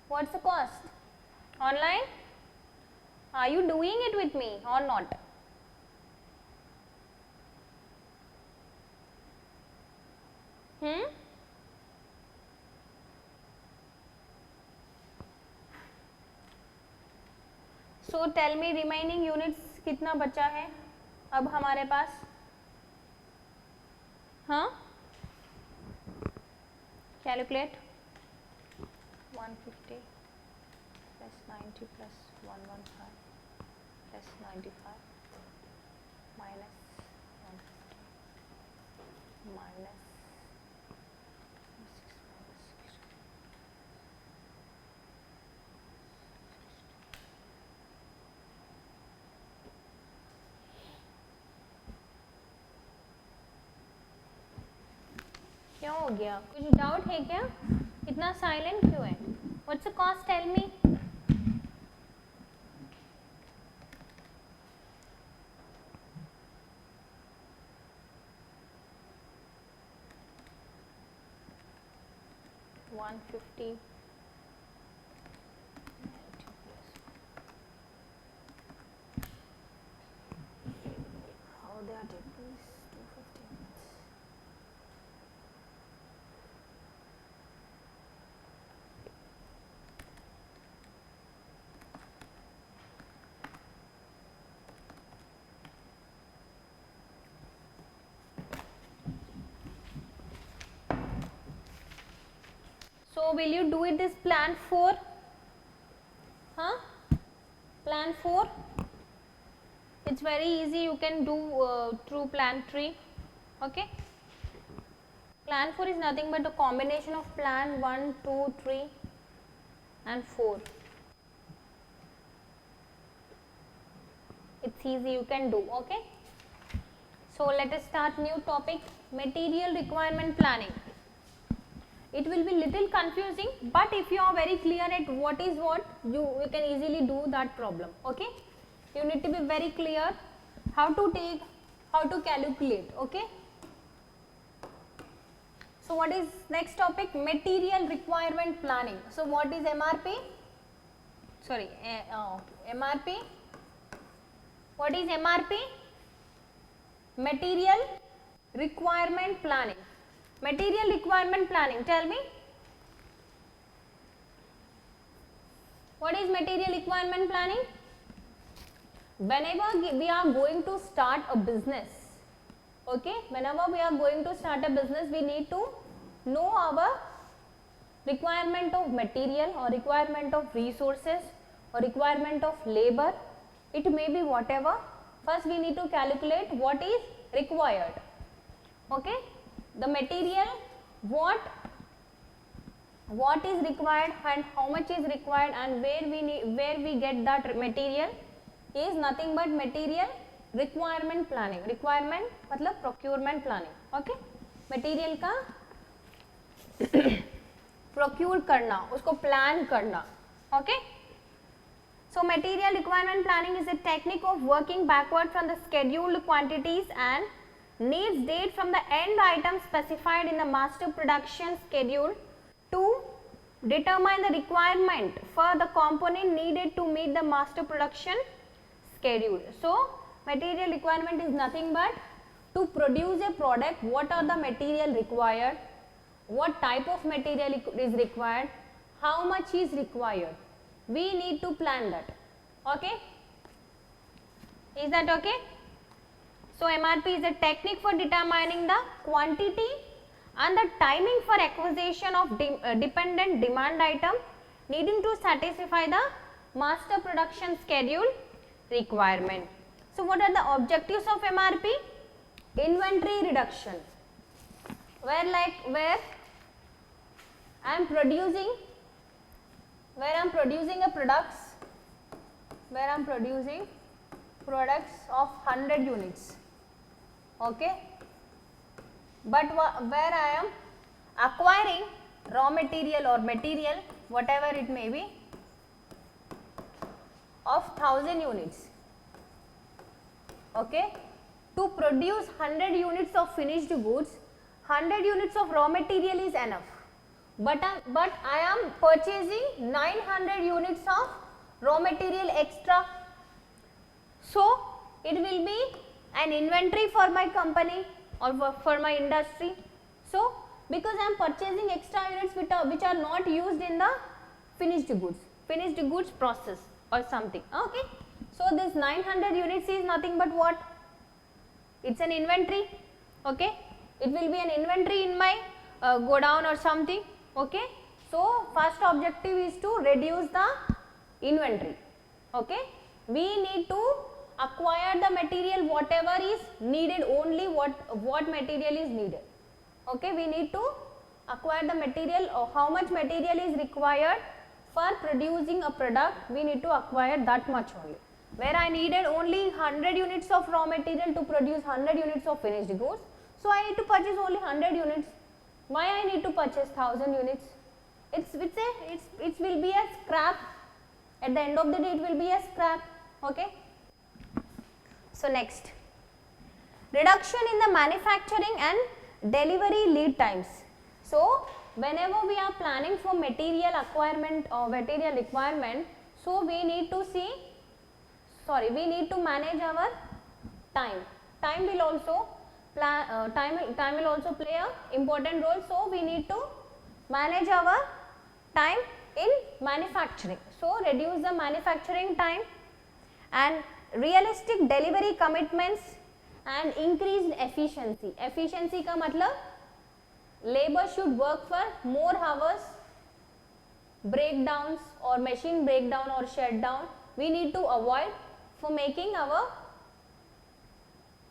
What's the cost? Online? Are you doing it with me or not? So tell me remaining units कितना बचा है अब हमारे पास? हाँ? Calculate. 150 plus 90 plus 115 plus 95 minus 150 minus 6 minus 60. क्या हो गया? कुछ डाउट है क्या? इतना साइलेंट क्यों है? What's the cost? Tell me. $150. How they are taking this? 250 minutes. So will you do it this plan 4? Huh? Plan 4? It's very easy, you can do through plan 3. Okay? Plan 4 is nothing but the combination of plan 1, 2, 3 and 4. It's easy, you can do. Okay? So let us start new topic, material requirement planning. It will be little confusing, but if you are very clear at what is what, you can easily do that problem. Okay? You need to be very clear how to take, how to calculate. Okay? So what is next topic? Material requirement planning. So what is MRP? Sorry, MRP. What is MRP? Material requirement planning. Material requirement planning, tell me. What is material requirement planning? Whenever we are going to start a business, okay, whenever we are going to start a business, we need to know our requirement of material or requirement of resources or requirement of labor. It may be whatever. First we need to calculate what is required. Okay? The material, what is required and how much is required and where we get that material is nothing but material requirement planning. Requirement मतलब procurement planning. Okay? Material का procure करना, उसको plan करना. Okay? So material requirement planning is a technique of working backward from the scheduled quantities and needs date from the end item specified in the master production schedule to determine the requirement for the component needed to meet the master production schedule. So material requirement is nothing but to produce a product, what are the material required, what type of material is required, how much is required. We need to plan that. Okay? Is that okay? So MRP is a technique for determining the quantity and the timing for acquisition of dependent demand item needing to satisfy the master production schedule requirement. So what are the objectives of MRP? Inventory reduction, where I am producing where I am producing products of 100 units, okay, but where I am acquiring raw material or material whatever it may be of 1000 units, okay. To produce 100 units of finished goods, 100 units of raw material is enough, but I am purchasing 900 units of raw material extra. So, it will be an inventory for my company or for my industry. So, because I am purchasing extra units which are not used in the finished goods process or something, okay. So, this 900 units is nothing but what? It is an inventory, okay. It will be an inventory in my godown or something, okay. So, first objective is to reduce the inventory, okay. We need to acquire the material whatever is needed, only what material is needed, okay. We need to acquire the material, or how much material is required for producing a product, we need to acquire that much only. Where I needed only 100 units of raw material to produce 100 units of finished goods, so I need to purchase only 100 units. Why I need to purchase 1000 units? It will be a scrap. At the end of the day, it will be a scrap, okay. So, next, reduction in the manufacturing and delivery lead times. So, whenever we are planning for material acquirement or material requirement, so we need to manage our time. Time will also play a important role. So, we need to manage our time in manufacturing. So, reduce the manufacturing time and realistic delivery commitments and increased efficiency. Efficiency का मतलब labor should work for more hours, breakdowns or machine breakdown or shutdown we need to avoid for making our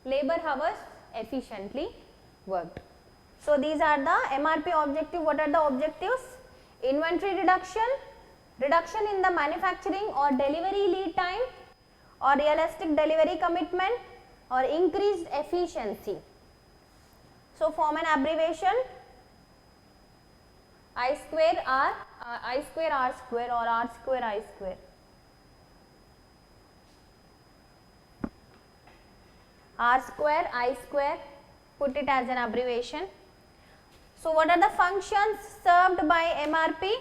labor hours efficiently worked. So, these are the MRP objective. What are the objectives? Inventory reduction, reduction in the manufacturing or delivery lead time, or realistic delivery commitment, or increased efficiency. So, form an abbreviation I square R square or R square I square. R square I square, put it as an abbreviation. So, what are the functions served by MRP?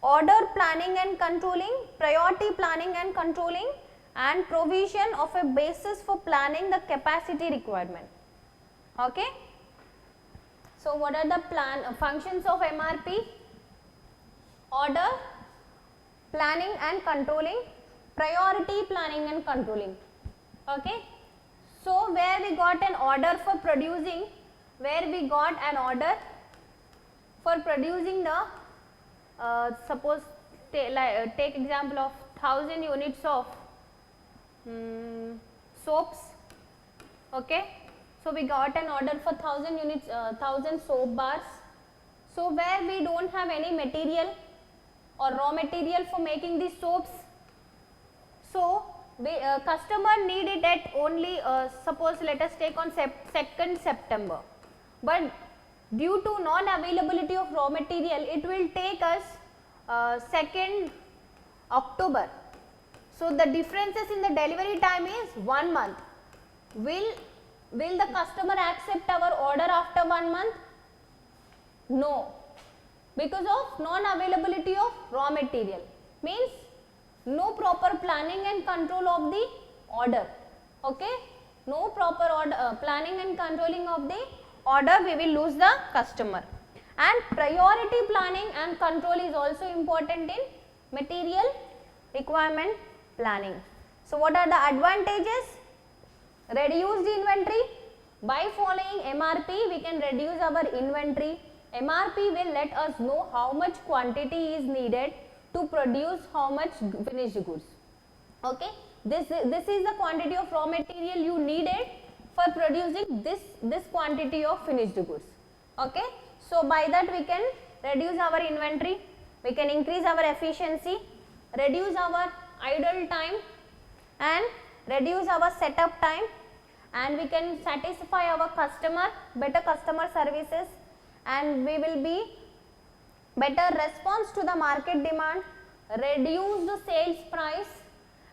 Order planning and controlling, priority planning and controlling, and provision of a basis for planning the capacity requirement, okay. So, what are the functions of MRP? Order, planning and controlling, priority planning and controlling, okay. So, where we got an order for producing, the suppose take example of 1000 units of soaps, okay. So, we got an order for 1000 units, 1000 soap bars. So, where we do not have any material or raw material for making these soaps. So, customer need it at only suppose let us take on 2nd September, but due to non-availability of raw material it will take us 2nd October. So, the differences in the delivery time is 1 month. Will the customer accept our order after 1 month? No, because of non-availability of raw material, means no proper planning and control of the order, okay. No proper planning and controlling of the order, we will lose the customer. And priority planning and control is also important in material requirement planning. So, what are the advantages? Reduced inventory. By following MRP, we can reduce our inventory. MRP will let us know how much quantity is needed to produce how much finished goods, okay. This is the quantity of raw material you needed for producing this quantity of finished goods, okay. So, by that we can reduce our inventory. We can increase our efficiency, reduce our idle time and reduce our setup time, and we can satisfy our customer, better customer services, and we will be better response to the market demand, reduce the sales price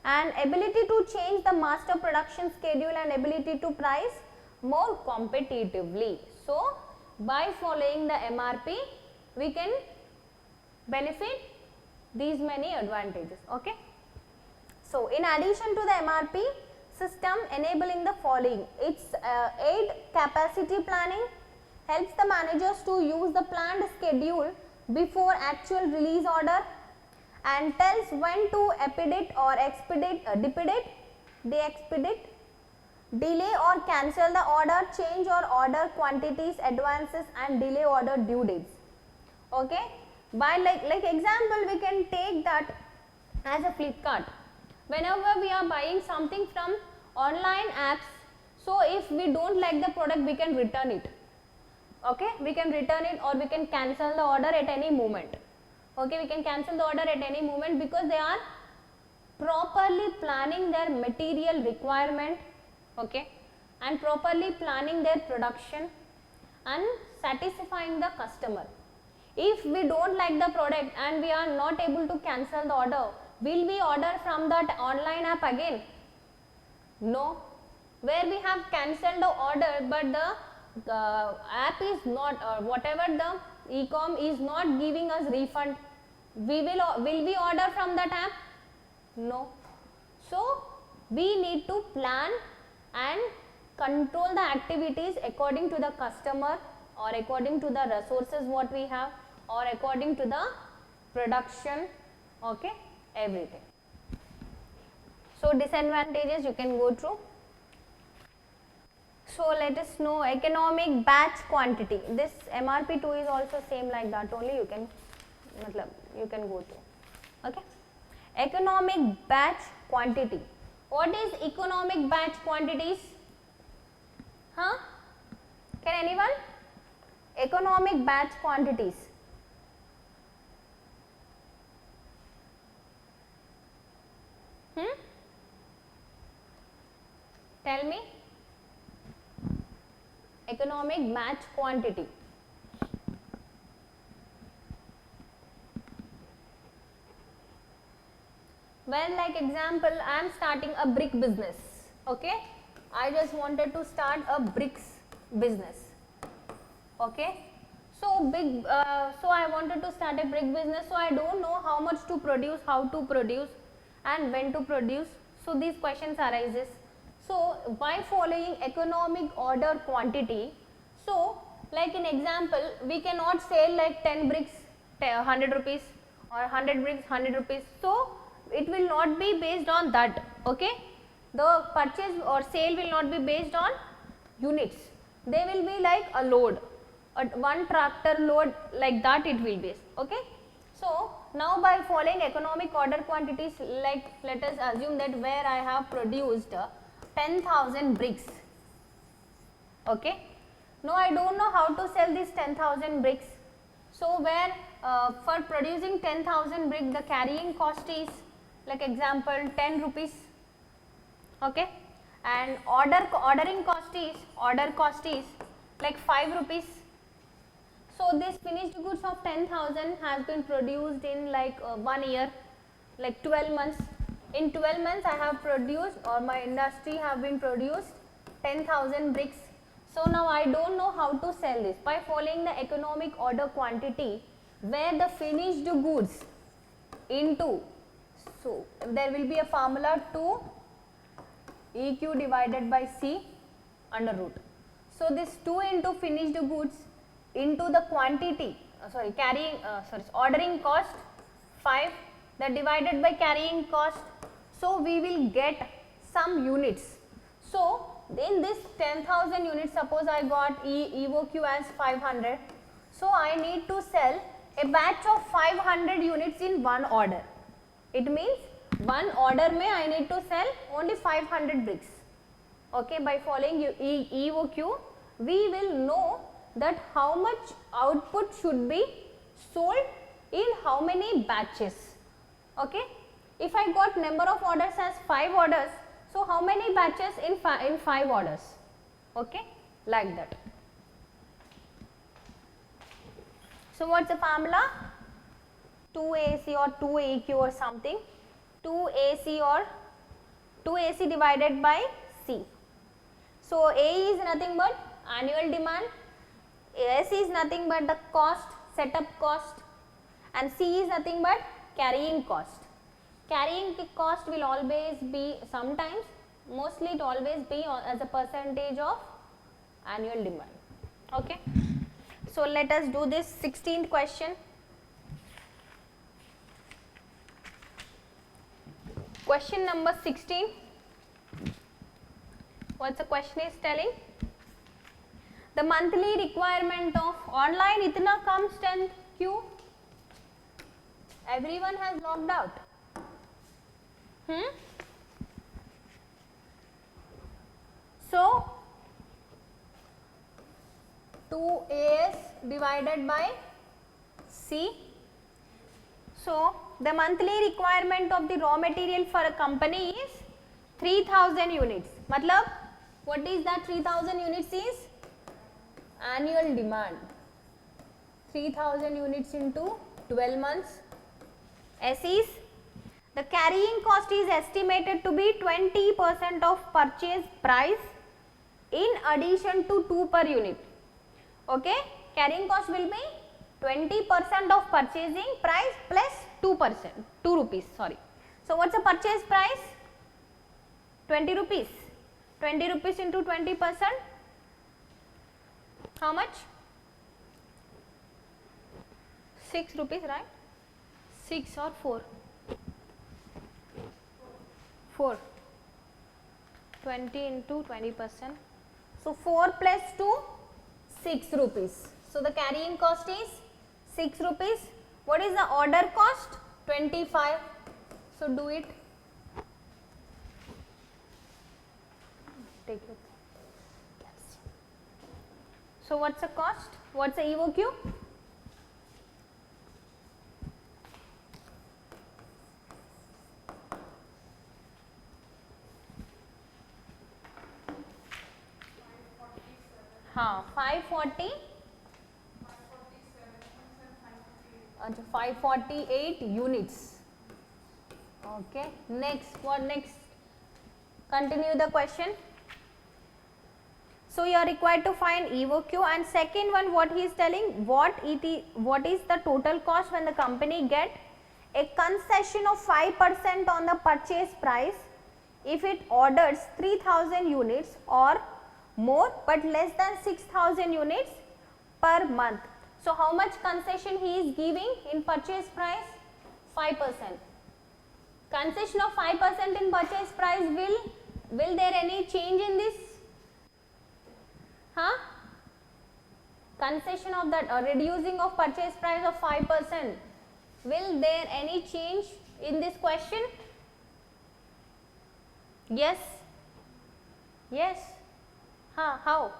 and ability to change the master production schedule and ability to price more competitively. So, by following the MRP, we can benefit these many advantages. Okay. So, in addition to the MRP system enabling the following, it's aid capacity planning, helps the managers to use the planned schedule before actual release order, and tells when to expedite or de-expedite, delay or cancel the order, change or order quantities, advances and delay order due dates. Okay. By like example, we can take that as a Flipkart. Whenever we are buying something from online apps, so if we don't like the product, we can return it. Okay, we can return it or we can cancel the order at any moment. Okay, we can cancel the order at any moment because they are properly planning their material requirement, okay, and properly planning their production and satisfying the customer. If we don't like the product and we are not able to cancel the order, will we order from that online app again? No. Where we have cancelled the order but the app is not, or whatever the e-com is not giving us refund, will we order from that app? No. So, we need to plan and control the activities according to the customer or according to the resources what we have or according to the production, okay, everything. So, disadvantages you can go through. So, let us know economic batch quantity. This MRP2 is also same like that, only you can go through. Okay. Economic batch quantity. What is economic batch quantities? Huh? Can anyone? Economic batch quantities. Tell me. Economic batch quantity. Well, like example, I am starting a brick business. Okay, I just wanted to start a bricks business. Okay, so I wanted to start a brick business. So I don't know how much to produce, how to produce, and when to produce. So these questions arises. So by following economic order quantity, so like in example, we cannot sell like 10 bricks 100 rupees or 100 bricks 100 rupees. So it will not be based on that. Okay, the purchase or sale will not be based on units. They will be like a load, one tractor load, like that it will be. Okay. So now by following economic order quantities, like let us assume that where I have produced 10,000 bricks. Okay. Now I don't know how to sell these 10,000 bricks. So where for producing 10,000 bricks, the carrying cost is like example 10 rupees. Okay. And ordering cost is like 5 rupees. So this finished goods of 10,000 has been produced in like 1 year, like 12 months. In 12 months I have produced, or my industry have been produced 10,000 bricks. So now I don't know how to sell this. By following the economic order quantity, where the finished goods into, so there will be a formula 2 EQ divided by C under root. So this 2 into finished goods into the quantity, ordering cost 5, that divided by carrying cost. So we will get some units. So in this 10,000 units, suppose I got EOQ as 500. So I need to sell a batch of 500 units in one order. It means one order may I need to sell only 500 bricks. Okay, by following EOQ, we will know that how much output should be sold in how many batches. Okay, if I got number of orders as 5 orders, so how many batches in 5 orders? Okay, like that. So what's the formula? 2AC or 2AQ or something, 2AC or 2AC divided by C. So A is nothing but annual demand, S is nothing but the cost, setup cost, and C is nothing but carrying cost. Carrying cost will always be, sometimes, mostly it always be as a percentage of annual demand. Okay. So let us do this 16th question. Question number 16. What's the question is telling? The monthly requirement of online itna comes 10 Q. Everyone has logged out. So 2AS divided by C. So the monthly requirement of the raw material for a company is 3000 units. Matlab, what is that 3000 units is? Annual demand. 3000 units into 12 months. S is, the carrying cost is estimated to be 20% of purchase price in addition to 2 per unit. Okay, carrying cost will be 20% of purchasing price plus 2%, 2 rupees, sorry. So what's the purchase price? 20 rupees. 20 rupees into 20%. How much? 6 rupees, right? 6 or 4? 4. 20 into 20%. So 4 plus 2, 6 rupees. So the carrying cost is 6 rupees. What is the order cost? 25. So do it. Take it. So what's the cost? What's the EOQ? हाँ 548 units. Okay, next, what next? Continue the question. So you are required to find EOQ, and second one, what he is telling, what is the total cost when the company get a concession of 5% on the purchase price if it orders 3000 units or more but less than 6000 units per month. So how much concession he is giving in purchase price? 5%. Concession of 5% in purchase price, will there any change in this? Huh? Concession of that, reducing of purchase price of 5%. Will there any change in this question? Yes? Yes? Huh, how?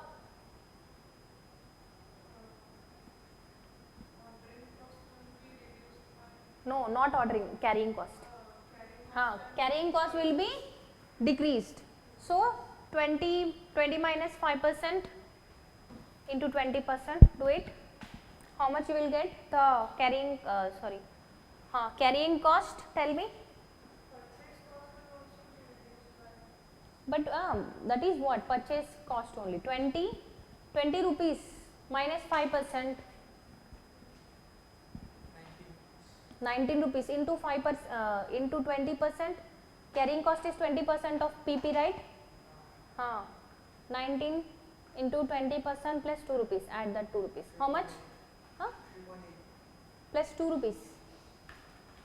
No, not ordering, carrying cost. Carrying cost will be decreased. So 20 minus 5% into 20%, do it. How much you will get? The carrying, carrying cost, tell me. But that is what? Purchase cost only. 20 rupees minus 5%. 19 rupees into 5% into 20%. Carrying cost is 20% of PP, right? 19 into 20% plus 2 rupees. Add that 2 rupees. How much? Plus 2 rupees.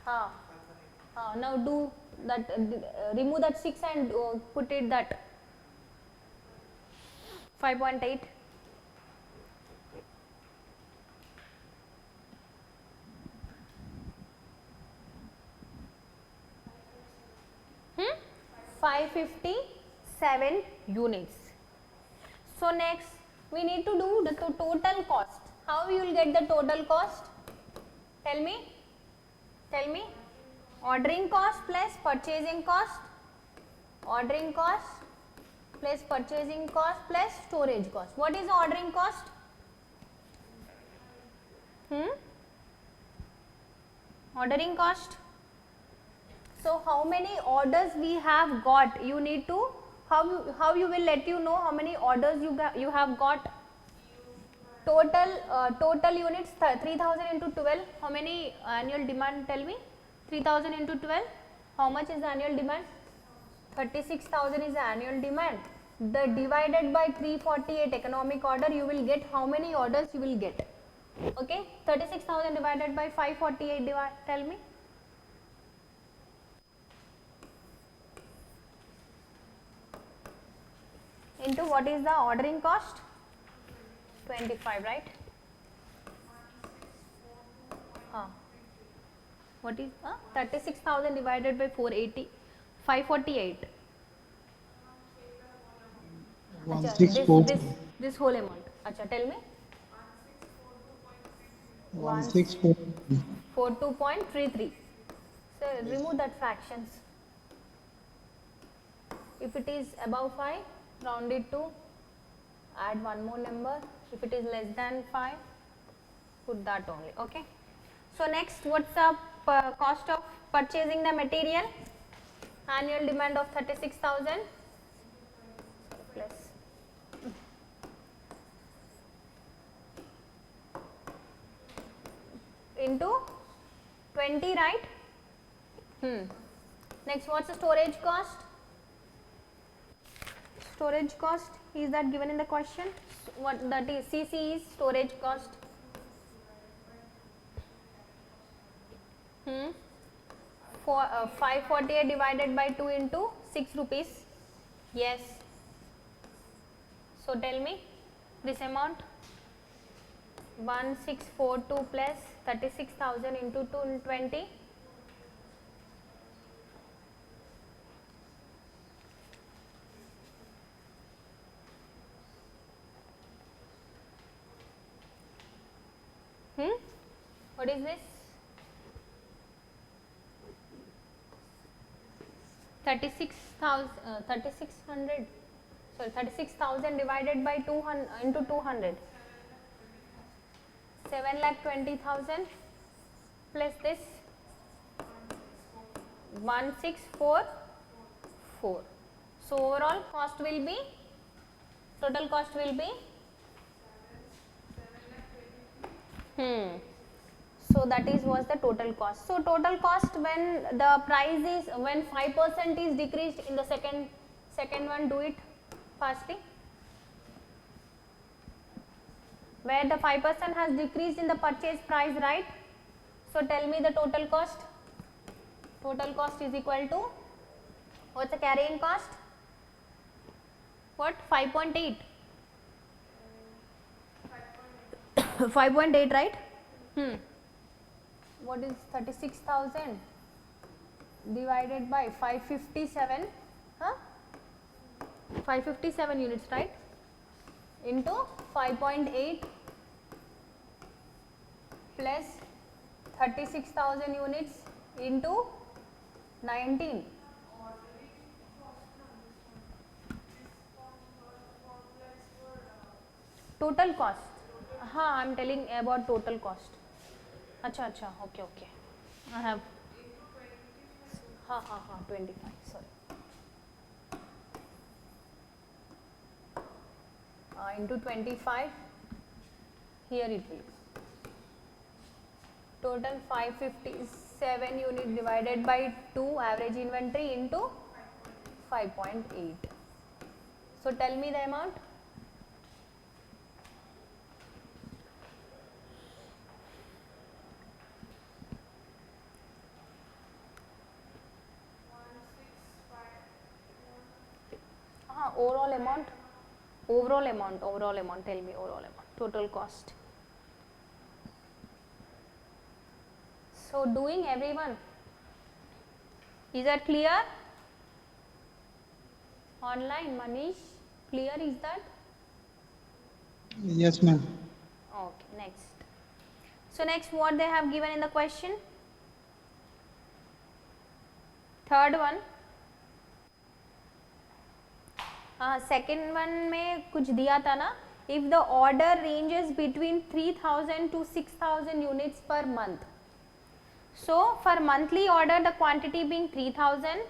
Now do that. Remove that 6 and put it that 5.8. Hmm? 557 units. So next we need to do the total cost. How you will get the total cost? Tell me. Tell me. Ordering cost plus purchasing cost. Ordering cost plus purchasing cost plus storage cost. What is the ordering cost? Ordering cost. So how many orders we have got? You need to how you will let you know how many orders you have got. Total units 3000 into 12. How many annual demand? Tell me. 3000 into 12. How much is the annual demand? 36,000 is the annual demand. The divided by 348 economic order, you will get how many orders you will get. Okay, 36,000 divided by 548, tell me. Into what is the ordering cost? 25, right? What is 36,000 divided by 480? 548. Achha, this whole amount. Achha, tell me. 42.33. So remove that fractions. If it is above 5, round it to, add one more number. If it is less than 5, put that only. Okay. So next, what's the cost of purchasing the material? Annual demand of 36,000 plus into 20, right? Next, what's the storage cost? Storage cost, is that given in the question? What that is, CC is storage cost. For 548 divided by 2 into 6 rupees. Yes. So tell me this amount. 1642 plus 36,000 into 220. What is this? 36,000 divided by 200 into 200. 7,20,000 plus this 1644. So overall cost will be, total cost will be so that was the total cost. So total cost when the price is, when 5% is decreased in the second one, do it fastly. Where the 5% has decreased in the purchase price, right? So tell me the total cost. Total cost is equal to, what's the carrying cost? What? 5.8. 5.8, right? What is 36,000 divided by 557? 557 units, right? Into 5.8 plus 36,000 units into 19. Total cost. I am telling about total cost. Acha, okay. I have 25, sorry. Into 25, here it will. Total 557 unit divided by 2 average inventory into 5.8. So tell me the amount. Overall amount, tell me overall amount, total cost. So doing everyone, is that clear? Online, Manish, clear is that? Yes, ma'am. Okay, next. So next what they have given in the question? Third one, हाँ second one में कुछ दिया था ना, if the order ranges between 3000 to 6000 units per month. So for monthly order the quantity being 3000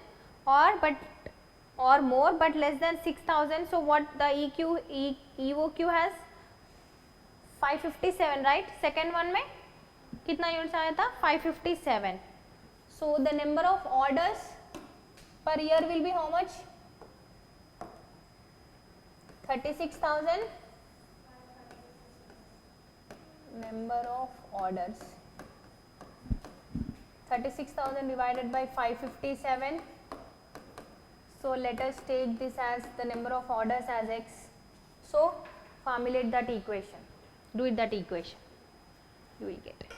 or more but less than 6000. So what the EOQ has 557, right? Second one में कितना units आया था? 557. So the number of orders per year will be how much? 36,000. Number of orders 36,000 divided by 557. So let us take this as the number of orders as x. So formulate that equation, do it that equation, you will get it.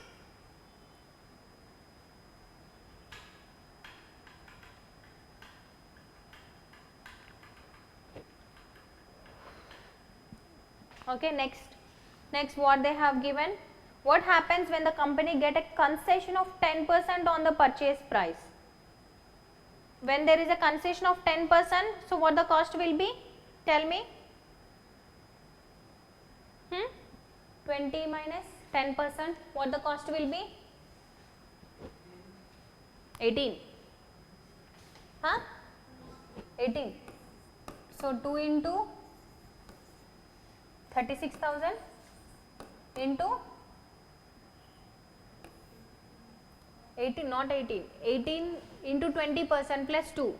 Okay, next what they have given, what happens when the company get a concession of 10% on the purchase price? When there is a concession of 10%, so what the cost will be? Tell me. 20 minus 10%, what the cost will be? 18. Huh? 18. So 2 into 36,000 into 18, not 18, 18 into 20% plus 2.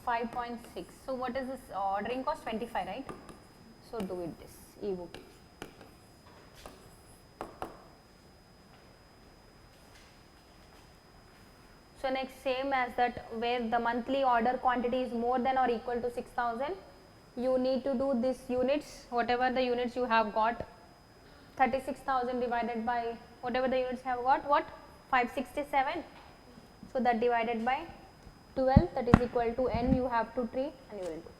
5.6. So what is this ordering cost? 25, right? So do it this EOQ. So next, same as that, where the monthly order quantity is more than or equal to 6,000, you need to do this units, whatever the units you have got, 36,000 divided by whatever the units have got, what? 567. So that divided by 12, that is equal to n, you have to treat and you will do.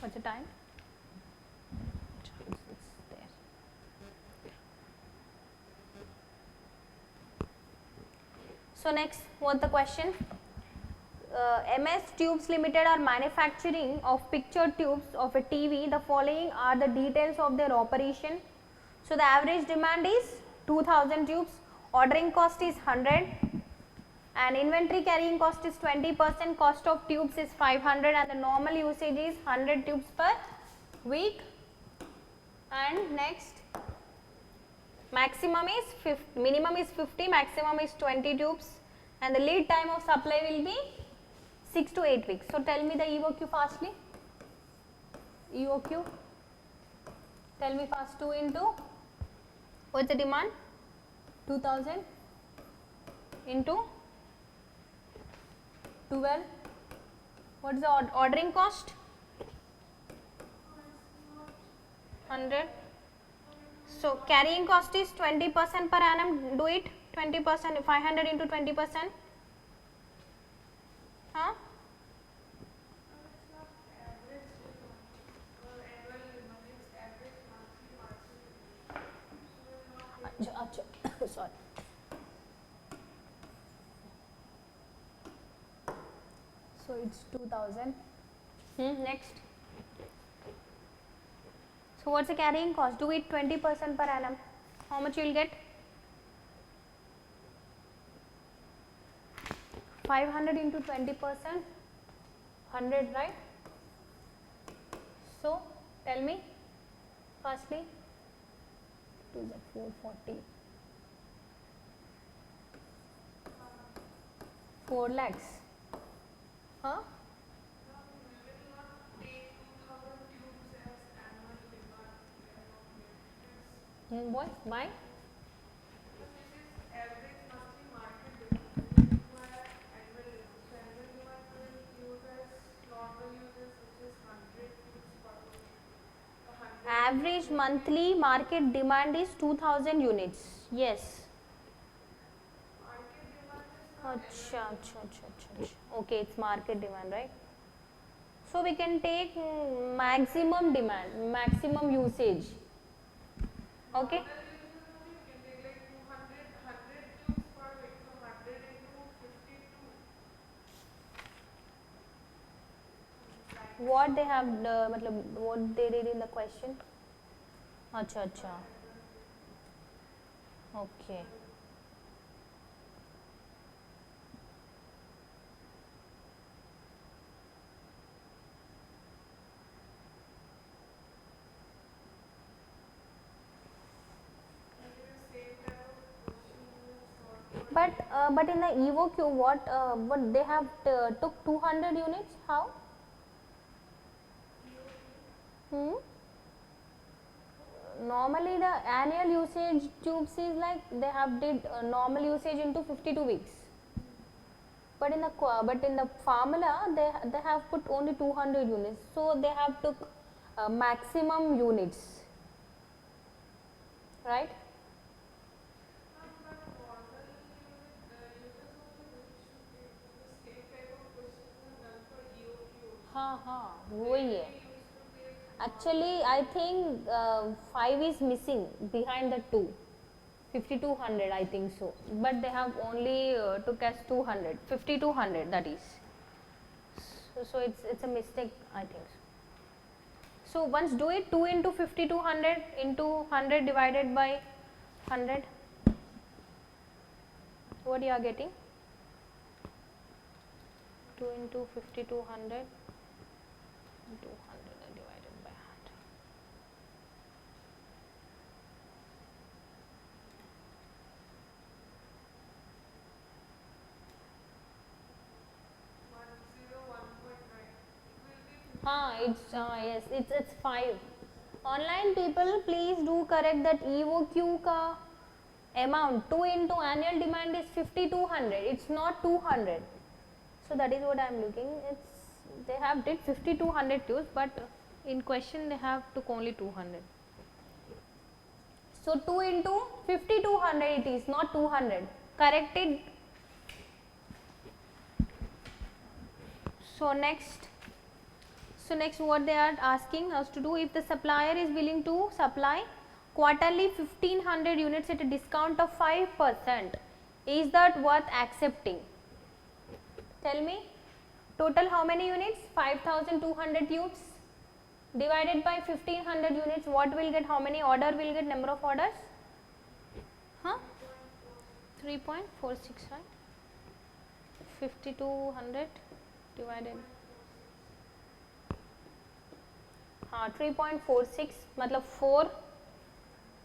What's the time? It's there. So next, what's the question? MS Tubes Limited are manufacturing of picture tubes of a TV. The following are the details of their operation. So the average demand is 2000 tubes, ordering cost is 100 and inventory carrying cost is 20%, cost of tubes is 500 and the normal usage is 100 tubes per week. And next, maximum is 50, minimum is 50, maximum is 20 tubes and the lead time of supply will be 6 to 8 weeks. So tell me the EOQ fastly. EOQ, tell me fast. 2 into, what's the demand? 2000 into 12, what is the ordering cost? 100. So carrying cost is 20% per annum, do it, 20%, 500 into 20%. Huh? Sorry. So it's 2000. Next. So what's the carrying cost? Do it 20% per annum. How much you will get? 500 into 20%, 100, right? So tell me firstly, 2 is 440, 4 lakhs. Huh? What? Why? Average monthly market demand is 2000 units. Yes. Acha. Okay, it's market demand, right? So we can take maximum demand, maximum usage. Okay. What they have मतलब what they did in the question? अच्छा अच्छा. Okay. But in the EvoQ, what they have took 200 units? How? Hmm? Normally the annual usage tubes is like they have did normal usage into 52 weeks. But in the formula they have put only 200 units. So they have took maximum units, right? हाँ हाँ वही है. Actually, I think 5 is missing behind the 2. 5200 I think so. But they have only took as 200. 5200 that is. So it's a mistake I think. So once do it 2 into 5200 into 100 divided by 100. What you are getting? 2 into 5200 into 100 divided by 100. Yes, it's 5. Online people, please do correct that EOQ ka amount 2 into annual demand is 5200. It's not 200. So that is what I am looking. They have did 5200 tubes, but in question they have took only 200. So 2 into 5200 it is, not 200. Corrected. So next what they are asking us to do, if the supplier is willing to supply quarterly 1500 units at a discount of 5%, is that worth accepting? Tell me, total how many units? 5200 tubes divided by 1500 units, what will get, how many order will get, number of orders? 3.46, right? 5200 divided 3.46 मतलब 4.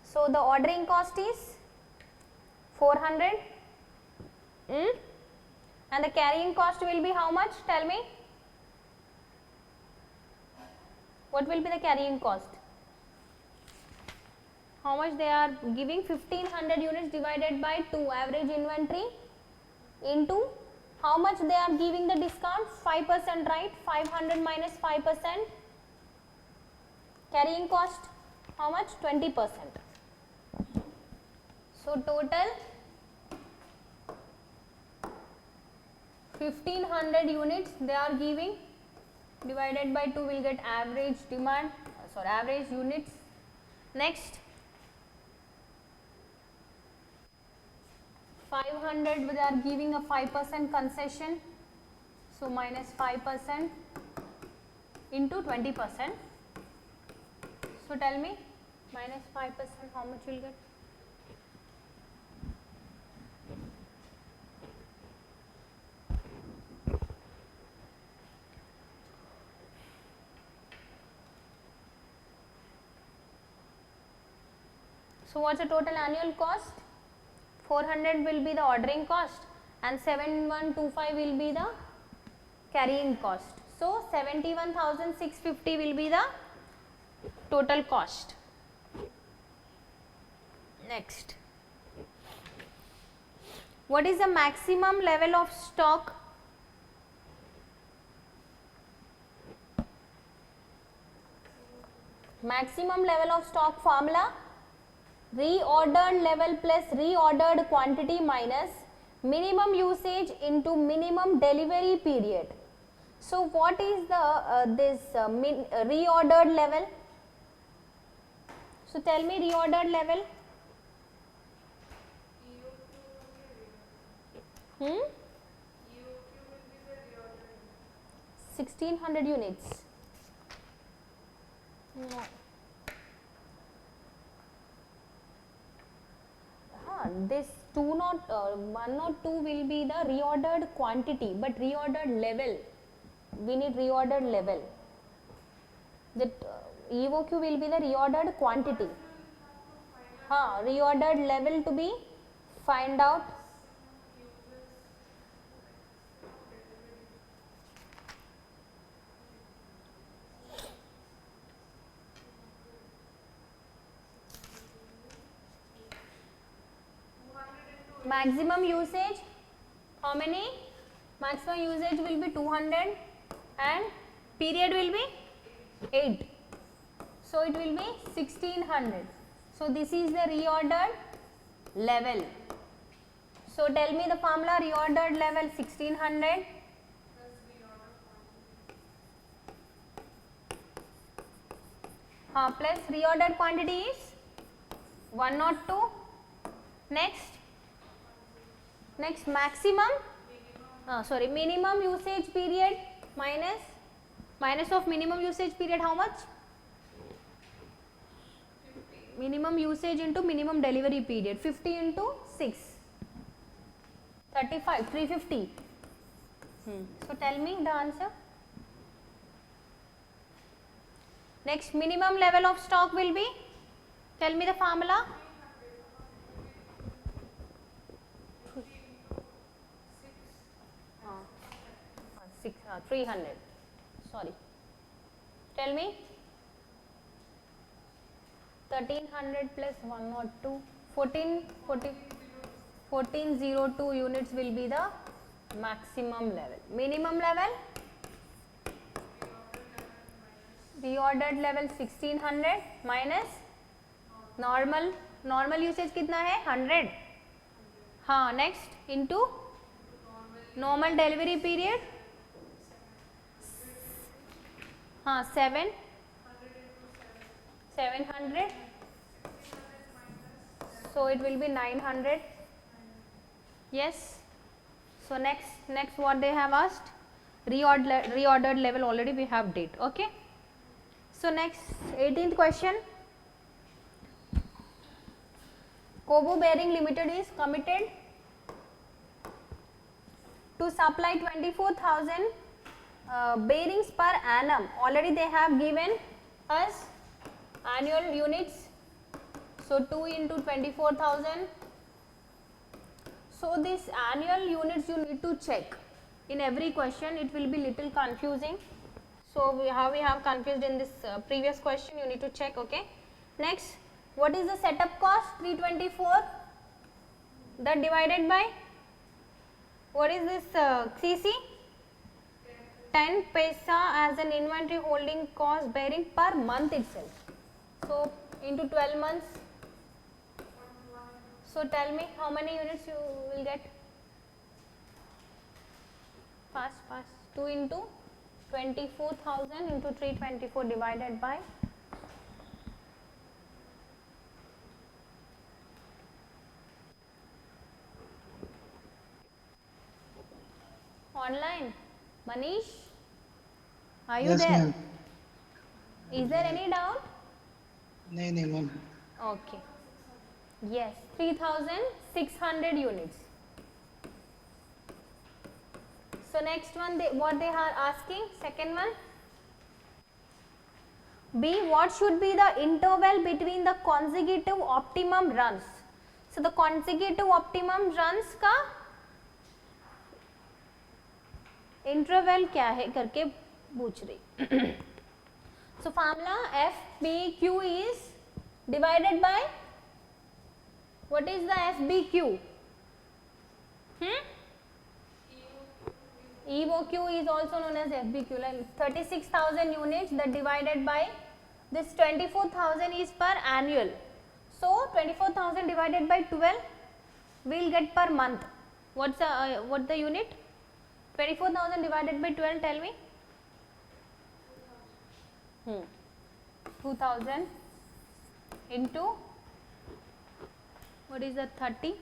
So the ordering cost is 400 and the carrying cost will be how much? Tell me, what will be the carrying cost? How much they are giving? 1500 units divided by 2 average inventory into how much they are giving the discount? 5%, right? 500 minus 5%. Carrying cost how much? 20%. So total 1500 units they are giving, divided by 2 will get average demand, average units. Next 500 they are giving a 5% concession, so minus 5% into 20%. So tell me, minus 5% how much you will get? So what's the total annual cost? 400 will be the ordering cost and 7125 will be the carrying cost. So 71,650 will be the total cost. Next, what is the maximum level of stock? Maximum level of stock formula, reordered level plus reordered quantity minus minimum usage into minimum delivery period. So what is the reordered level? So tell me reordered level. 1600 units. No. This 102 will be the reordered quantity, but reordered level, we need reordered level. That EOQ will be the reordered quantity. Reordered level to be find out. Maximum usage, how many? Maximum usage will be 200 and period will be 8. So it will be 1600. So this is the reordered level. So tell me the formula reordered level 1600. Plus reordered quantity is 102. Next maximum, minimum usage period minus of minimum usage period, how much? Minimum usage into minimum delivery period, 50 into 6, 35, 350. So tell me the answer. Next, minimum level of stock will be, tell me the formula. 300, sorry, tell me. 1300 plus 102, 1402 units will be the maximum level. Minimum level, reordered level 1600 minus normal usage कितना है 100. Next into normal delivery period 700. So it will be 900. Yes. So next what they have asked, reordered level already we have did. Okay. So next 18th question. Kobo Bearing Limited is committed to supply 24,000 bearings per annum. Already they have given us annual units. So 2 into 24,000. So this annual units you need to check. In every question it will be little confusing. So we have confused in this previous question, you need to check. Okay. Next, what is the setup cost? 324. That divided by, what is this CC? 10 paisa as an inventory holding cost bearing per month itself. So into 12 months. So tell me how many units you will get. Fast. 2 into 24,000 into 324 divided by online. Manish, are you Yes, there? ma'am. Is there any doubt? No, ma'am. Okay. Yes, 3,600 units. So next one, what they are asking, second one. B, what should be the interval between the consecutive optimum runs? So the consecutive optimum runs का interval क्या है करके पूछ रही. So formula FBQ is divided by, what is the FBQ? EOQ is also known as FBQ, like 36,000 units that divided by this 24,000 is per annual. So 24,000 divided by 12 we will get per month. What's the unit? 24,000 divided by 12, tell me. 2,000 into, what is that, 30?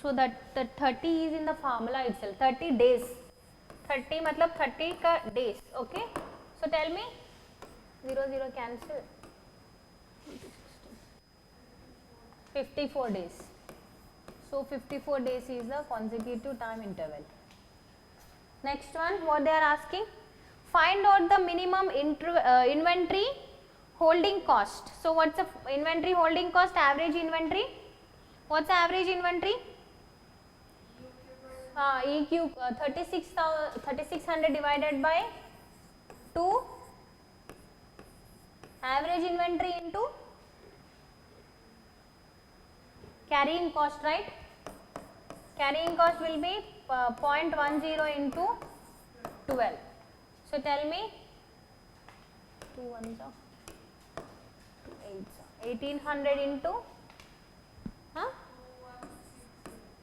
So that the 30 is in the formula itself, 30 days. 30 matlab 30 ka days, okay? So tell me, 0 0 cancel. 54 days. So 54 days is the consecutive time interval. Next one, what they are asking? Find out the minimum inventory holding cost. So what's the inventory holding cost? Average inventory. What's the average inventory? EQ 3600 divided by 2. Average inventory into carrying cost, right? Carrying cost will be 0.10 into 12. So tell me, 2 1s are 2 8s are 1800 into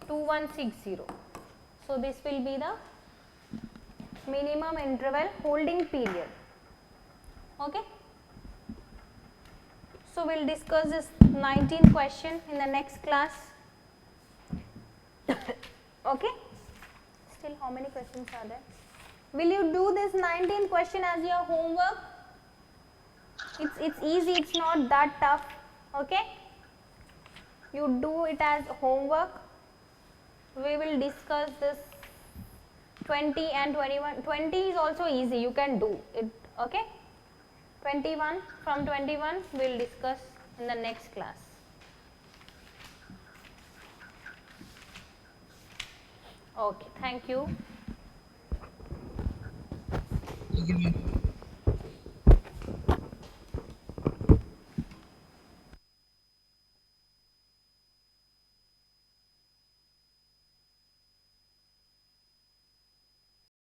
2160. So this will be the minimum interval holding period. Okay. So we'll discuss this 19th question in the next class. Okay. Still how many questions are there? Will you do this 19th question as your homework? It's easy, it's not that tough. Okay. You do it as homework. We will discuss this 20 and 21. 20 is also easy, you can do it. Okay. 21, from 21 we will discuss in the next class. Okay, thank you. Okay, ma'am.